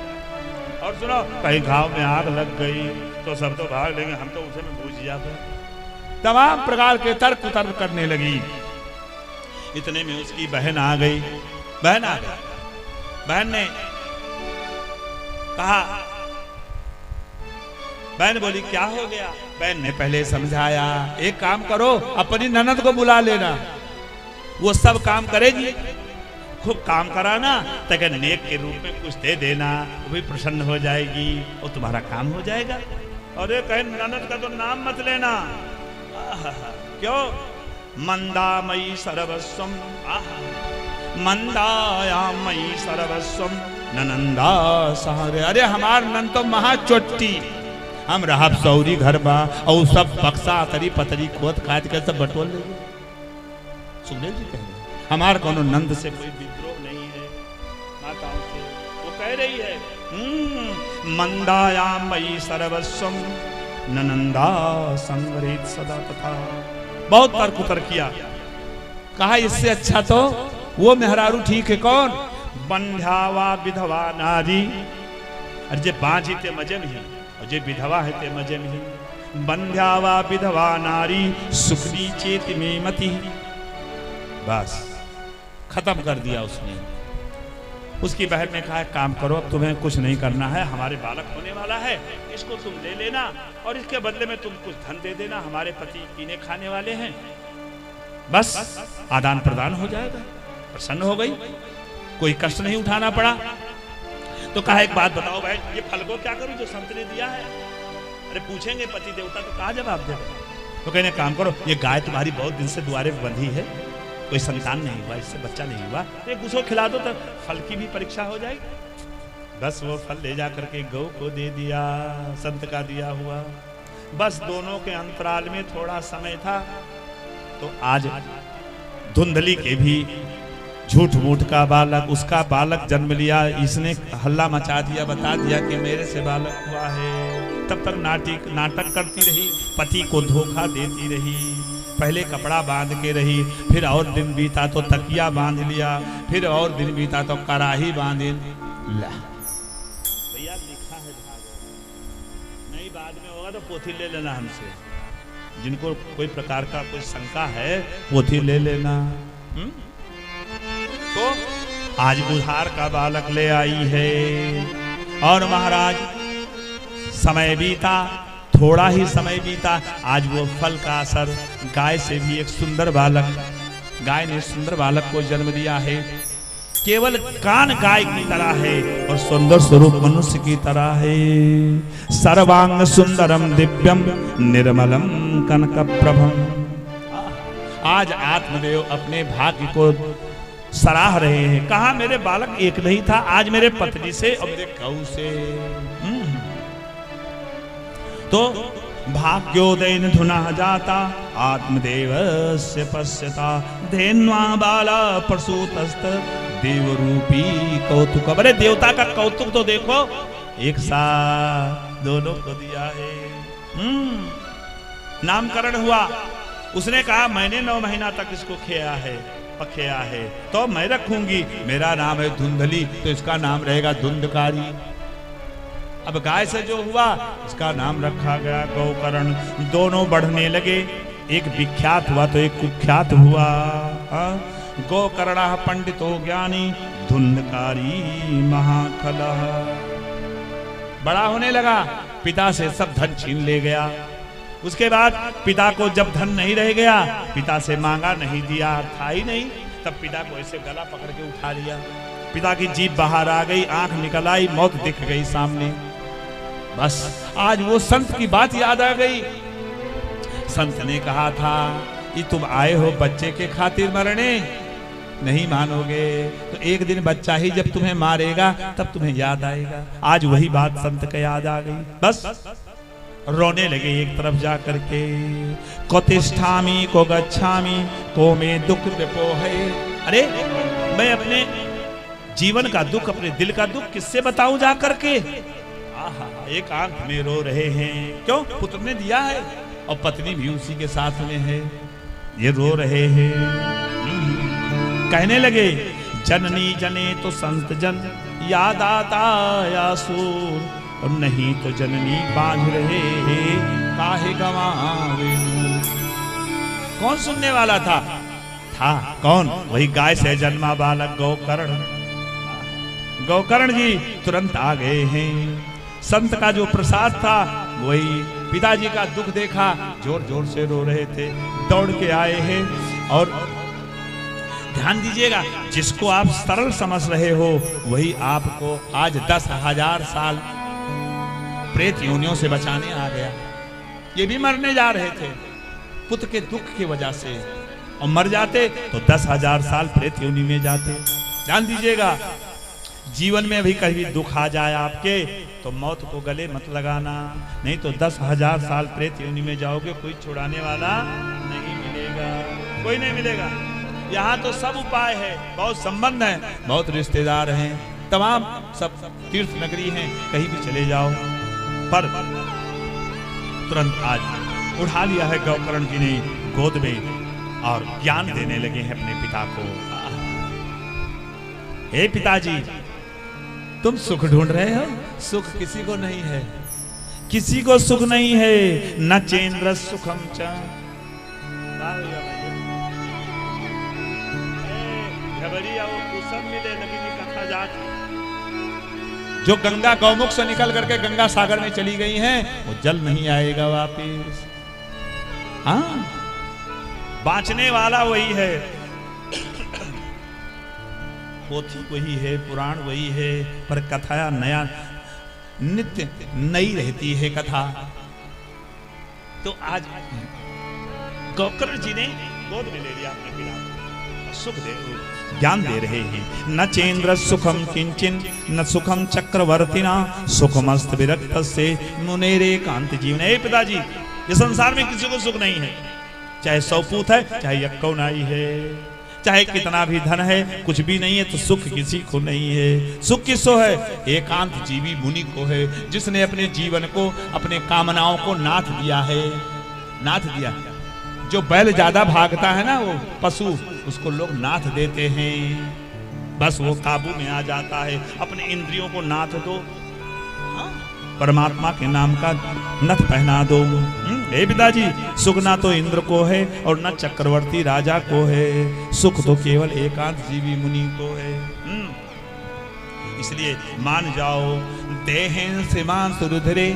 और सुनो, कहीं घाव में आग लग गई तो सब तो भाग लेंगे, हम तो उसे में बूझ जाते। तमाम प्रकार के तर्क तर्क करने लगी। इतने में उसकी बहन आ गई। बहन आ गई, बहन ने कहा, बहन बोली क्या हो गया? बहन ने पहले समझाया, एक काम करो अपनी ननद को बुला लेना, वो सब काम करेगी, खूब काम कराना, ताकि नेक के रूप में कुछ दे देना, वो भी प्रसन्न हो जाएगी और तुम्हारा काम हो जाएगा। अरे कहे ननद का तो नाम मत लेना। क्यों? मंदामयी सर्वस्वम, मंदायामयी सर्वस्वम ननंदा सहारे। अरे हमार नंद तो महाचोटी, हम रहा सौरी घर बा और सब बक्सा तरी पतरी खोद खाद के सब बटोर ले। सुखदेव जी कह रहे हमार कोनो नंद से कोई विद्रोह नहीं है, माताओं से। वो कह रही है मंदायामयी सर्वस्वम ननंदा संवरित सदा तथा। बहुत तर्क उतर किया, कहा इससे अच्छा तो वो मेहरारू ठीक है। कौन? बंध्यावा विधवा नारी। अरे जे बांझी ते मजे नहीं और जे विधवा है ते मजे नहीं। बंध्यावा विधवा नारी सुखनी चेत में मति। बस खत्म कर दिया उसने। उसकी बहन ने कहा काम करो, अब तुम्हें कुछ नहीं करना है, हमारे बालक होने वाला है, इसको तुम ले लेना और इसके बदले में तुम कुछ धन दे देना, हमारे पति पीने खाने वाले हैं। बस आदान प्रदान हो जाएगा। प्रसन्न हो गई, कोई कष्ट नहीं उठाना पड़ा। तो कहा एक बात बताओ भाई, ये फल को क्या करूं जो संत ने दिया है? अरे पूछेंगे पति देवता तो कहा जवाब दे। तो कहने काम करो, ये गाय तुम्हारी बहुत दिन से द्वारे बंधी है, कोई संतान नहीं हुआ, इससे बच्चा नहीं हुआ, एक उसको खिला दो तो फल की भी परीक्षा हो जाएगी। बस वो फल ले जा करके गौ को दे दिया, संत का दिया हुआ। बस दोनों के अंतराल में थोड़ा समय था तो आज धुंधली के भी झूठ मूठ का बालक, उसका बालक जन्म लिया। इसने हल्ला मचा दिया, बता दिया कि मेरे से बालक हुआ है। तब तक नाटक करती रही, पति को धोखा देती रही। पहले कपड़ा बांध के रही, फिर और दिन बीता तो तकिया बांध लिया, फिर और दिन बीता तो कराही बांधे। भैया लिखा है नहीं, बाद में होगा तो पोथी ले लेना हमसे। जिनको कोई प्रकार का कोई शंका है पोथी ले लेना। तो आज बुधार का बालक ले आई है और महाराज समय बीता, थोड़ा ही समय बीता, आज वो फल का असर गाय से भी एक सुंदर बालक, गाय ने सुंदर बालक को जन्म दिया है। केवल कान गाय की तरह है और सुंदर स्वरूप मनुष्य की तरह है। सर्वांग सुंदरम दिव्यम निर्मलम कनक प्रभम। आज आत्मदेव अपने भाग्य को सराह रहे हैं। कहा मेरे बालक एक नहीं था, आज मेरे पत्नी से और मेरे गौ से। तो भाग्योदयन धुना जाता आत्मदेवस्य पश्यता धेन्वा बाला प्रसूतस्त देवरूपी कौतुक। अरे देवता का कौतुक तो देखो, एक साथ दोनों को दिया है। नामकरण हुआ, उसने कहा मैंने 9 महीना तक इसको खेया है, पखेया है, तो मैं रखूंगी, मेरा नाम है धुंधली, तो इसका नाम रहेगा धुंधकारी। अब गाय से जो हुआ इसका नाम रखा गया गौकर्ण। दोनों बढ़ने लगे, एक विख्यात हुआ तो एक कुख्यात हुआ। गोकर्ण पंडितो ज्ञानी धुंधकारी महाखलः। बड़ा होने लगा, पिता से सब धन छीन ले गया। उसके बाद पिता को जब धन नहीं रह गया, पिता से मांगा, नहीं दिया, था ही नहीं, तब पिता को ऐसे गला पकड़ के उठा लिया। पिता की जीभ बाहर आ गई, आंख निकल आई, मौत दिख गई सामने। बस आज वो संत की बात याद आ गई। संत ने कहा था कि तुम आए हो बच्चे के खातिर मरने, नहीं मानोगे तो एक दिन बच्चा ही जब तुम्हें मारेगा तब तुम्हें याद आएगा। आज वही बात संत को याद आ गई। बस रोने लगे एक तरफ जा करके। को तिष्ठामि को गच्छामि को में दुख विपोहे। अरे मैं अपने जीवन का दुख, अपने दिल का दुख किससे बताऊं जा करके। एकांत में रो रहे हैं। क्यों? पुत्र ने दिया है और पत्नी भी उसी के साथ में है, ये रो रहे हैं। कहने लगे जननी जने तो संत जन याद आता या सूर, और नहीं तो जननी बांझ रहे काहे गवावे। कौन सुनने वाला था? कौन? वही गाय से जन्मा बालक गौकर्ण। गौकर्ण जी तुरंत आ गए हैं। संत का जो प्रसाद था वही, पिताजी का दुख देखा, जोर जोर से रो रहे थे, दौड़ के आए हैं। और ध्यान दीजिएगा, जिसको आप सरल समझ रहे हो वही आपको आज 10,000 साल प्रेत योनियों से बचाने आ गया। ये भी मरने जा रहे थे पुत्र के दुख की वजह से, और मर जाते तो 10,000 साल प्रेत योनि में जाते। ध्यान दीजिएगा, जीवन में भी कभी दुख आ जाए आपके तो मौत को गले मत लगाना, नहीं तो 10,000 साल प्रेत योनि में जाओगे, कोई छुड़ाने वाला नहीं मिलेगा, कोई नहीं मिलेगा। यहाँ तो सब उपाय है, बहुत संबंध है, बहुत रिश्तेदार हैं, तमाम सब तीर्थ नगरी हैं, कहीं भी चले जाओ। पर तुरंत आज उठा लिया है गौकर्ण जी ने गोद में और ज्ञान देने लगे हैं अपने पिता को। हे पिताजी, तुम सुख ढूंढ रहे हो, सुख किसी को नहीं है, किसी को सुख नहीं है। न चेन्द्र सुखम च जो गंगा गौमुख से निकल करके गंगा सागर में चली गई हैं, वो जल नहीं आएगा वापिस। हाँ, बाँचने वाला वही है, पोथी वही है, पुराण वही है, पर कथा नया नित्य नई रहती है कथा। तो आज गौकर्ण जी ने गोद में ले लिया अपने पिता को, सुख दे, ज्ञान दे रहे हैं। न चेन्द्र सुखम किंचिन न सुखम चक्रवर्तिना सुखमस्त विरक्त से मुनेरे कांत जीवन। हे पिताजी, ये संसार में किसी को सुख नहीं है, चाहे 100 पूत है, चाहे 1 नाई है, चाहे कितना भी धन है, कुछ भी नहीं है तो सुख किसी को नहीं है। सुख किसको है? एकांत जीवी मुनि को है, जिसने अपने जीवन को, अपने कामनाओं को नाथ दिया है। नाथ दिया, जो बैल ज्यादा भागता है ना, वो पशु, उसको लोग नाथ देते हैं, बस वो काबू में आ जाता है। अपने इंद्रियों को नाथ दो, परमात्मा के नाम का नथ पहना दो। हे पिताजी, सुख ना तो इंद्र को है और न चक्रवर्ती राजा को है, सुख तो केवल एकांत जीवी मुनि को है। इसलिए मान जाओ, देहेन सीमान सुरुधरे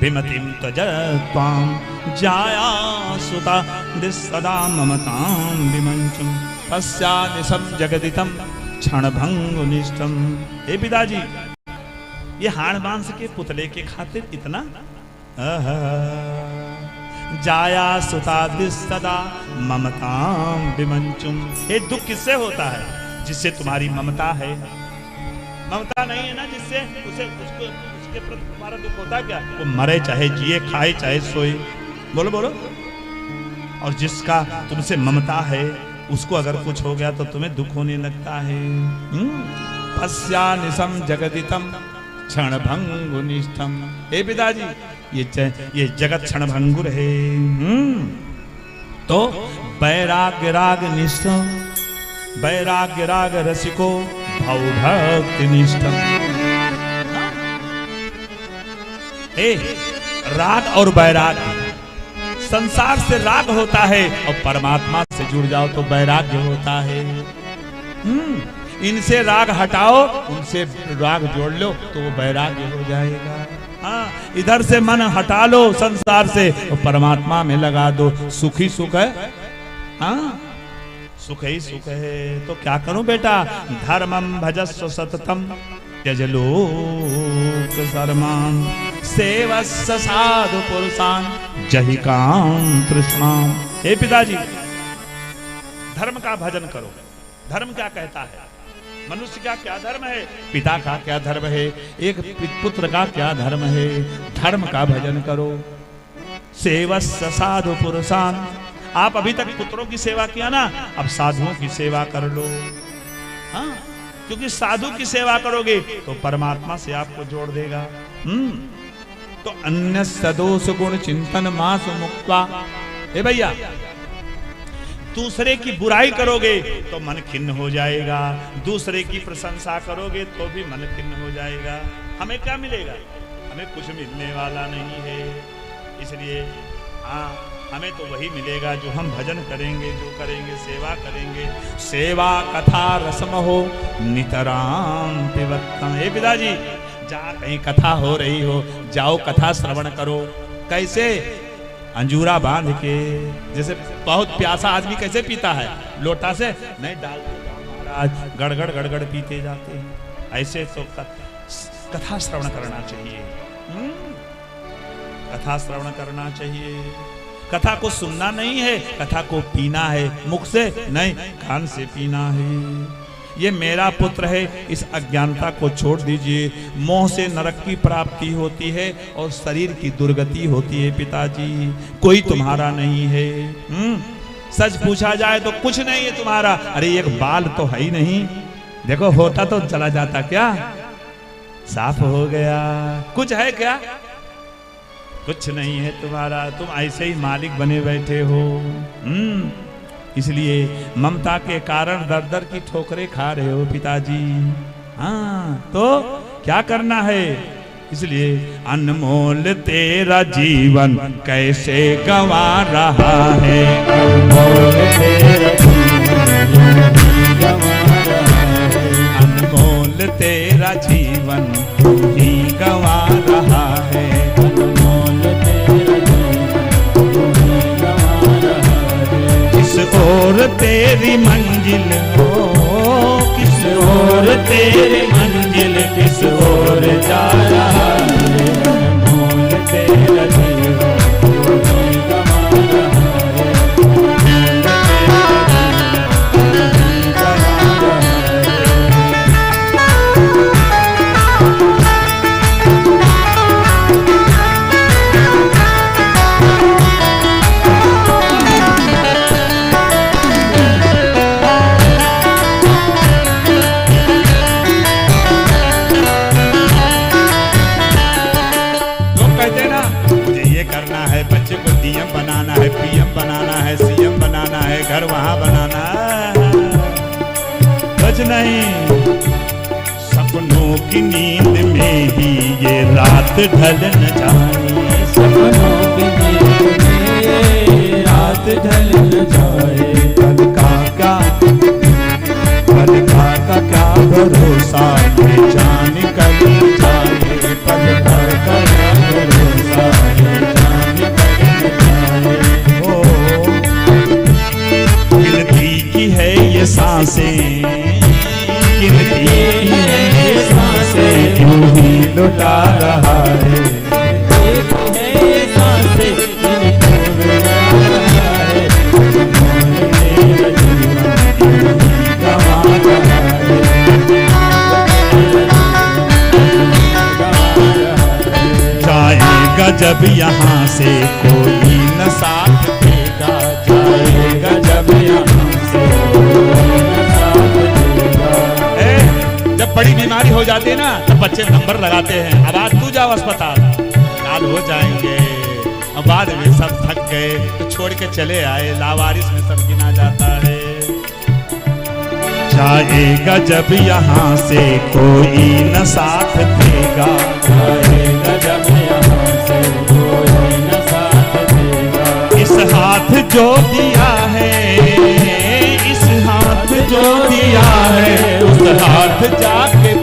विमतिम तजत्वाम जाया सुता दिसदा ममताम विमंचुम तस्या निसम जगदितम क्षणभंगुनिष्ठम। हे पिताजी, ये हाड़ मांस के पुतले के खातिर इतना जाया सुता दिसदा ममताम विमंचुम। ये दुख किससे होता है? जिससे तुम्हारी ममता है। ममता नहीं है ना, जिससे उसको के प्रति तुम्हारा दुख होता क्या? वो मरे चाहे जिए, खाए चाहे सोए, बोलो बोलो। और जिसका तुमसे ममता है उसको अगर कुछ हो गया तो तुम्हें दुख होने लगता है। पश्यानिशम जगदितम क्षण भंगुनिष्ठम। हे पिताजी, ये जगत क्षण भंगुर है। तो वैराग्य राग निष्ठम, वैराग्य राग रसिको भव भक्ति निष्ठम। राग और वैराग्य, संसार से राग होता है और परमात्मा से जुड़ जाओ तो वैराग्य होता है। इनसे राग हटाओ, उनसे राग जोड़ लो तो वो वैराग्य हो जाएगा। हाँ, इधर से मन हटा लो संसार से और परमात्मा में लगा दो, सुख ही सुख है। हाँ, सुख ही सुख है। तो क्या करूं बेटा? धर्मम भजस्व सततम त्यज लोक शर्मान् सेवस्व साधु पुरुषान् जहि काम तृष्णाम्। हे पिताजी, धर्म का भजन करो। धर्म क्या कहता है? मनुष्य का क्या धर्म है? पिता का क्या धर्म है? एक पुत्र का क्या धर्म है? धर्म का भजन करो। सेवस्व साधु पुरुषान्। आप अभी तक पुत्रों की सेवा किया ना, अब साधुओं की सेवा कर लो। हाँ, क्योंकि साधु की सेवा करोगे तो परमात्मा से आपको जोड़ देगा। तो अन्य सदोष गुण चिंतन मास मुक्ता। हे भैया, दूसरे की बुराई करोगे तो मन खिन्न हो जाएगा, दूसरे की प्रशंसा करोगे तो भी मन खिन्न हो जाएगा। हमें क्या मिलेगा? हमें कुछ मिलने वाला नहीं है। इसलिए हाँ, हमें तो वही मिलेगा जो हम भजन करेंगे, जो करेंगे, सेवा करेंगे। सेवा कथा रसम हो नितराम पिबत्तम। हे पिताजी, जहाँ कहीं कथा हो रही हो, जाओ कथा श्रवण करो। कैसे? अंजूरा बांध के। जैसे बहुत प्यासा आदमी कैसे पीता है? लोटा से नहीं, डाल महाराज गड़गड़ गड़गड़ पीते जाते हैं। ऐसे तो कथा श्रवण करना चाहिए। कथा श्रवण करना चाहिए। कथा को सुनना नहीं है, कथा को पीना है। मुख से नहीं, कान से पीना है। ये मेरा पुत्र है, इस अज्ञानता को छोड़ दीजिए। मोह से नरक की प्राप्ति होती है और शरीर की दुर्गति होती है। पिताजी, कोई तुम्हारा नहीं है। सच पूछा जाए तो कुछ नहीं है तुम्हारा। अरे एक बाल तो है ही नहीं। देखो, होता तो चला जाता, क्या साफ हो गया? कुछ है क्या? कुछ नहीं है तुम्हारा। तुम ऐसे ही मालिक बने बैठे हो। इसलिए ममता के कारण दर दर की ठोकरें खा रहे हो पिताजी। हाँ, तो क्या करना है? इसलिए अनमोल तेरा जीवन कैसे गंवा रहा है। अनमोल तेरा अनमोल तेरा जीवन ही गंवा रहा है। किस ओर तेरी मंजिल हो, किस ओर तेरी मंजिल, किस ओर जा रहा है। अनमोल तेरा जीवन घर वहां बनाना कुछ नहीं। सपनों की नींद में ही ये रात ढल न जाए। सपनों की नींद में ये रात ढल न जाए। कल का क्या भरोसा, ये जान कल जाए। कल का क्या भरोसा, ये जान कल जाए। गिनती है ये सांसें, गिनती है ये सांसें, क्यों ही लुटा रहा है। ये सांसें जब यहाँ से कोई न साथ देगा, जाएगा जब यहाँ से कोई न साथ देगा। जब बड़ी बीमारी हो जाती है ना तो बच्चे नंबर लगाते हैं, अब आज तू जाओ अस्पताल, काल हो जाएंगे। अब बाद में सब थक गए तो छोड़ के चले आए, लावारिस में सब गिना जाता है। जाएगा जब यहाँ से कोई न साथ देगा, जाएगा जब यहाँ से कोई न साथ देगा। इस हाथ जो दिया है, इस हाथ जो दिया है, उस हाथ जाके,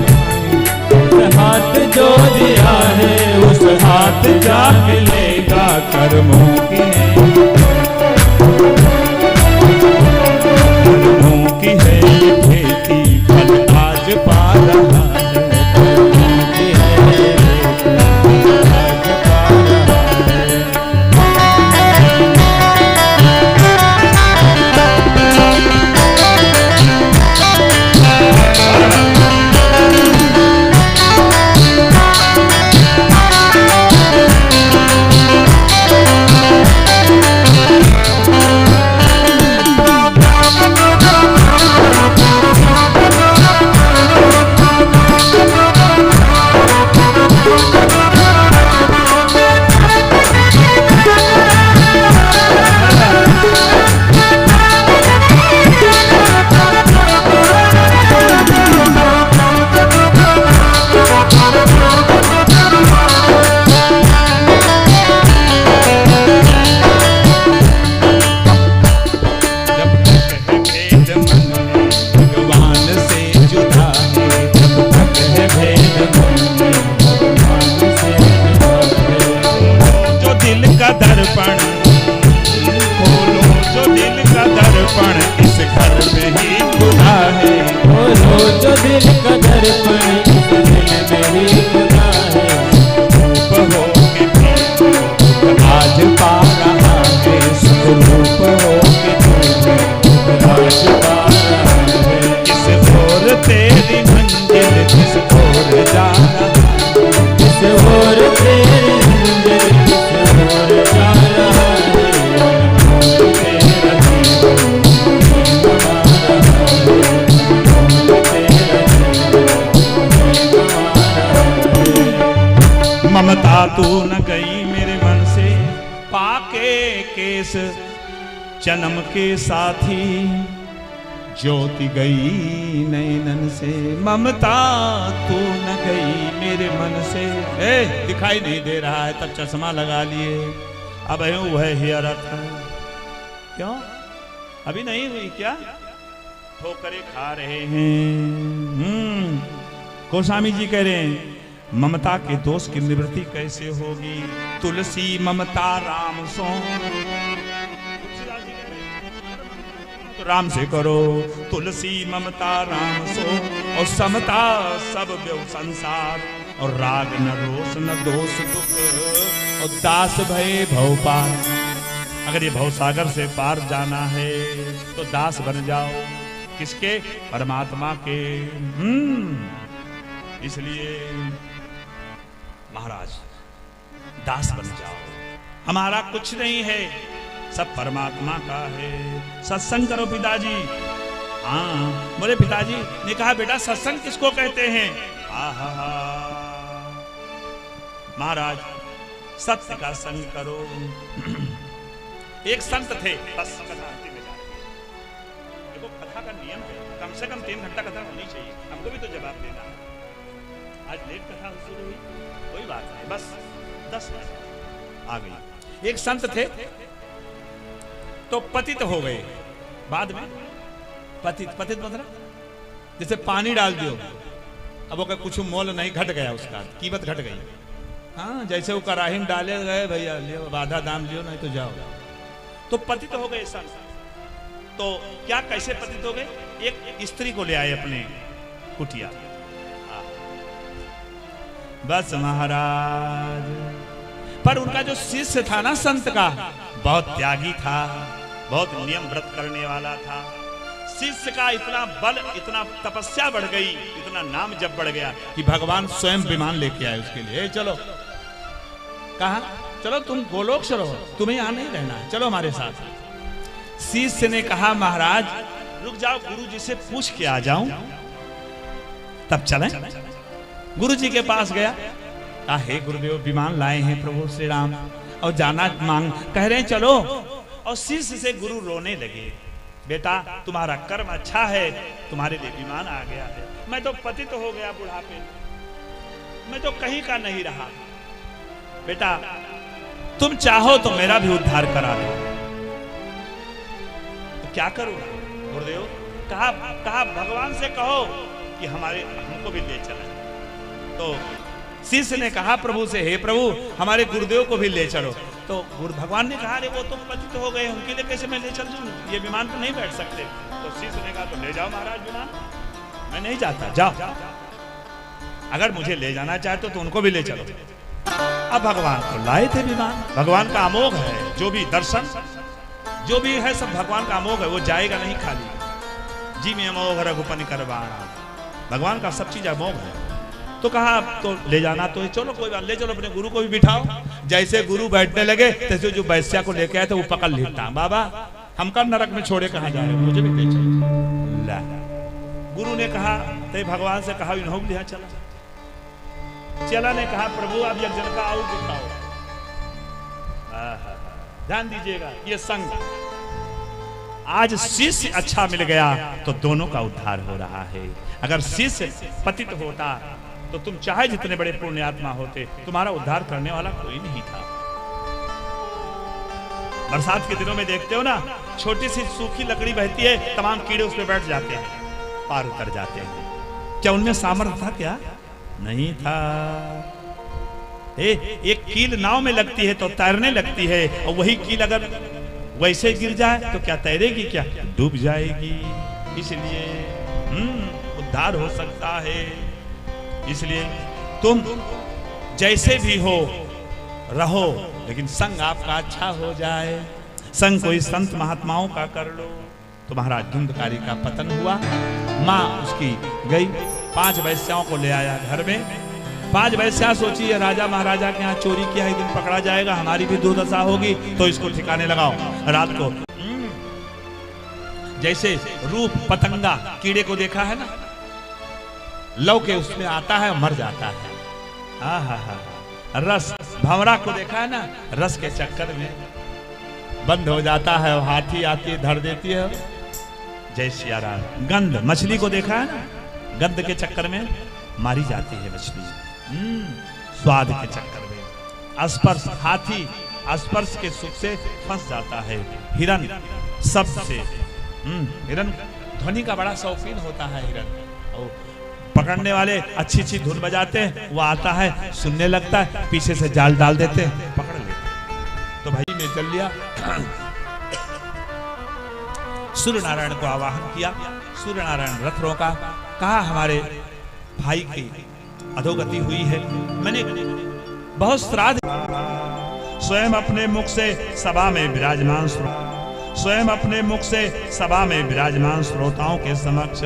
उस हाथ जो दिया है, उस हाथ जाके लेगा कर्मों की है, कर्मों की है ये खेती, फल आज पा रहा है, कर्मों की है ये खेती, आज पा रहा है। ममता तू न गई मेरे मन से, पाके केस जन्म के साथी, ज्योति गई नैनन से, ममता तू न गई मेरे मन से। दिखाई नहीं दे रहा है तब चश्मा लगा लिए, अब वह हियरत है। क्यों अभी नहीं हुई क्या? ठोकरे खा रहे हैं। गोस्वामी जी कह रहे हैं ममता के दोष की निवृत्ति कैसे होगी? तुलसी ममता राम सो, तो राम से करो। तुलसी ममता राम सो, और समता सब व्यव संसार, और राग न रोष न दोष दुख, और दास भय भव पार। अगर ये भवसागर से पार जाना है तो दास बन जाओ। किसके? परमात्मा के। इसलिए महाराज दास बन जाओ। हमारा कुछ नहीं है, सब परमात्मा का है। सत्संग करो पिताजी। हाँ बोले पिताजी ने कहा बेटा सत्संग किसको कहते हैं? आहा महाराज सत्य का संग करो। एक संत थे, बस कथा अंतिम में जा रही है। देखो कथा का नियम है कम से कम 3 घंटा कथा होनी चाहिए, हमको भी तो जवाब देना है। आज लेट कथा शुरू हुई, कोई बात नहीं, बस 10 मिनट आ गई। एक संत थे तो पतित हो गए। बाद में पतित मतलब जैसे पानी डाल दियो, अब वो कुछ मोल नहीं, घट गया, उसका कीमत घट गई। हाँ जैसे वो कराही में डाले गए, भैया लियो आधा दाम लियो नहीं तो जाओ। तो पतित हो गए संत। तो क्या कैसे पतित हो गए? एक स्त्री को ले आए अपने कुटिया। बस महाराज, पर उनका जो शिष्य था ना संत का, बहुत त्यागी था, बहुत नियम व्रत करने वाला था। शिष्य का इतना बल, इतना तपस्या बढ़ गई, इतना नाम जब बढ़ गया कि भगवान स्वयं विमान लेके आए उसके लिए। चलो कहा चलो तुम गोलोक चलो, तुम्हें यहाँ नहीं रहना है, चलो हमारे साथ। शिष्य ने कहा महाराज रुक जाओ, गुरु जी से पूछ के आ जाऊं तब चलें। गुरु जी के पास गया, कहा हे गुरुदेव विमान लाए हैं प्रभु श्री राम और जाना मांग कह रहे हैं चलो। और शिष्य से गुरु रोने लगे, बेटा तुम्हारा कर्म अच्छा है, तुम्हारे लिए विमान आ गया है, मैं तो पतित हो गया बुढ़ापे, मैं तो कहीं का नहीं रहा, बेटा तुम चाहो तो मेरा भी उद्धार करा दो। तो क्या करूं गुरुदेव? कहा भगवान से कहो कि हमको भी ले चले। तो शिष्य ने कहा प्रभु से, हे प्रभु हमारे गुरुदेव को भी ले चलो। तो भगवान ने कहा अरे वो तो पतित हो गए, उनके लिए कैसे मैं ले चल दूं, ये विमान तो नहीं बैठ सकते। तो शिष्य ने कहा तो ले जाओ महाराज विमान, मैं नहीं जाता, जाओ, अगर मुझे ले जाना चाहते तो उनको भी ले चलो। अब भगवान को लाए थे विमान, भगवान का अमोघ है, जो भी दर्शन जो भी है सब भगवान का अमोघ है, वो जाएगा नहीं खाली। जी में अमोघ रघुपति करवाना, भगवान का सब चीज अमोघ है। तो कहा तो ले जाना तो चलो कोई बात, ले चलो, अपने गुरु को भी बिठाओ। जैसे गुरु बैठने लगे तैसे जो बैस्या को लेके आए थे वो पकड़ लेता, बाबा हमका नरक में छोड़े कहाँ जा रहे, मुझे भी ले चलो। ला गुरु ने कहा ते भगवान से कहा इन्हों लिया चला ने कहा प्रभु अब एक जन का और दिखाओ। ध्यान दीजिएगा ये संग, आज शिष्य अच्छा मिल गया तो दोनों का उद्धार हो रहा है। अगर शिष्य पतित होता तो तुम चाहे जितने बड़े पुण्यात्मा होते, तुम्हारा उद्धार करने वाला कोई नहीं था। बरसात के दिनों में देखते हो ना, छोटी सी सूखी लकड़ी बहती है, तमाम कीड़े उस पर बैठ जाते हैं, पार उतर जाते हैं। क्या उनमें सामर्थ्य था? क्या नहीं था। एक कील नाव में लगती है तो तैरने लगती है, और वही कील अगर वैसे गिर जाए तो क्या तैरेगी? क्या डूब जाएगी। इसलिए उद्धार हो सकता है। इसलिए तुम जैसे भी हो रहो, लेकिन संग आपका अच्छा हो जाए। संग कोई संत महात्माओं का कर लो। तो महाराज धुंधकारी का पतन हुआ, माँ उसकी गई, 5 वैश्याओं को ले आया घर में। 5 वैश्या सोची राजा महाराजा के यहाँ चोरी किया, एक दिन पकड़ा जाएगा, हमारी भी दुर्दशा होगी, तो इसको ठिकाने लगाओ। रात को जैसे रूप पतंगा कीड़े को देखा है ना, लव के उसमें आता है और मर जाता है। रस भंवरा को देखा है ना, रस के चक्कर में बंद हो जाता है, और हाथी आती है धर देती है। जय सिया राम। गंध मछली को देखा है ना, गंध के चक्कर में मारी जाती है मछली, स्वाद के चक्कर में। स्पर्श, हाथी स्पर्श के सुख से फंस जाता है। हिरन शब्द से, हिरन ध्वनि का बड़ा शौकीन होता है हिरन। पकड़ने वाले अच्छी अच्छी धुन बजाते हैं, वो आता है सुनने लगता है, पीछे से जाल डाल देते हैं, पकड़ लेते। तो भाई में चल लिया, सूर्य नारायण को आवाहन किया। सूर्य नारायण रथ रोका, कहा हमारे भाई की अधोगति हुई है, मैंने बहुत श्राद्ध। स्वयं अपने मुख से सभा में विराजमान, स्वयं अपने मुख से सभा में विराजमान श्रोताओं के समक्ष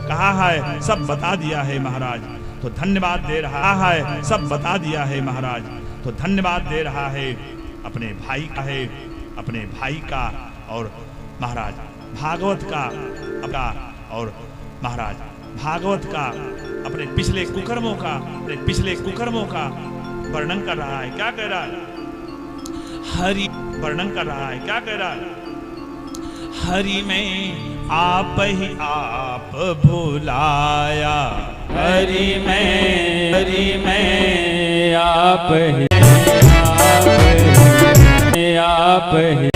कहा है, सब बता दिया है महाराज, तो धन्यवाद दे रहा है। सब बता दिया है महाराज, तो धन्यवाद दे रहा है अपने भाई का, है अपने भाई का, और महाराज भागवत का, और महाराज भागवत का अपने पिछले कुकर्मों का वर्णन कर रहा है। क्या कह रहा है? हरि वर्णन कर रहा है। क्या कह रहा है? हरि में आप ही आप भुलाया, हरि में आप ही आप ही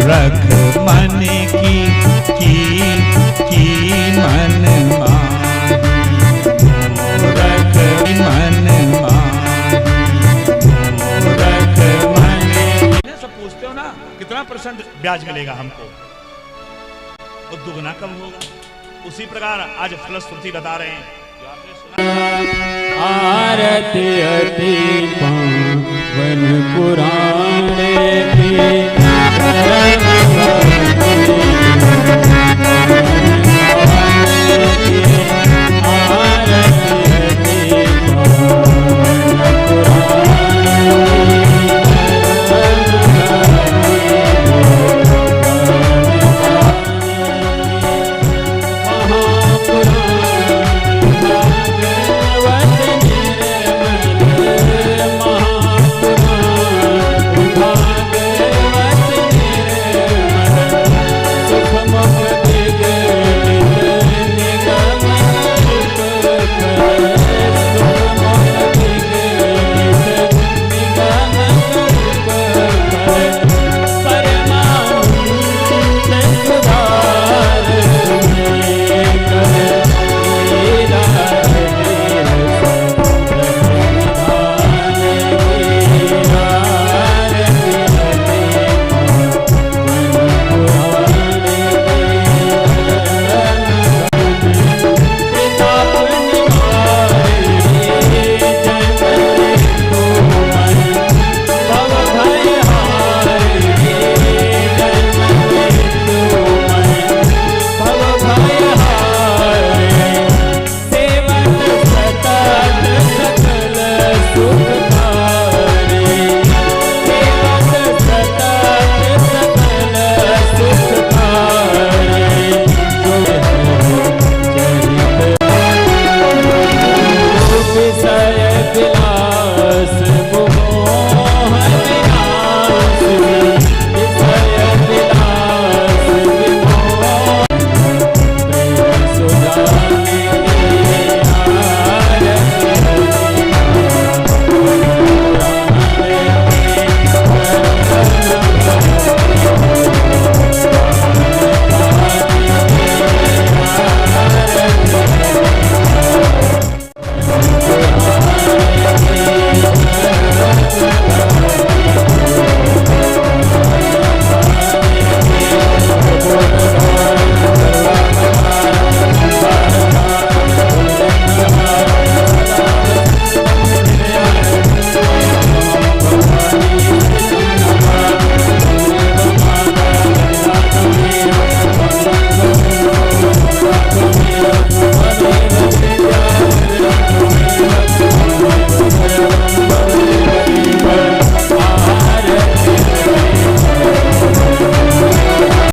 रख मन की मन माही, रख मन माही। सब पूछते हो ना कितना % ब्याज मिलेगा हमको, वो दुगना कब होगा? उसी प्रकार आज फलश्रुति बता रहे हैं जो आपने सुना। आरती अति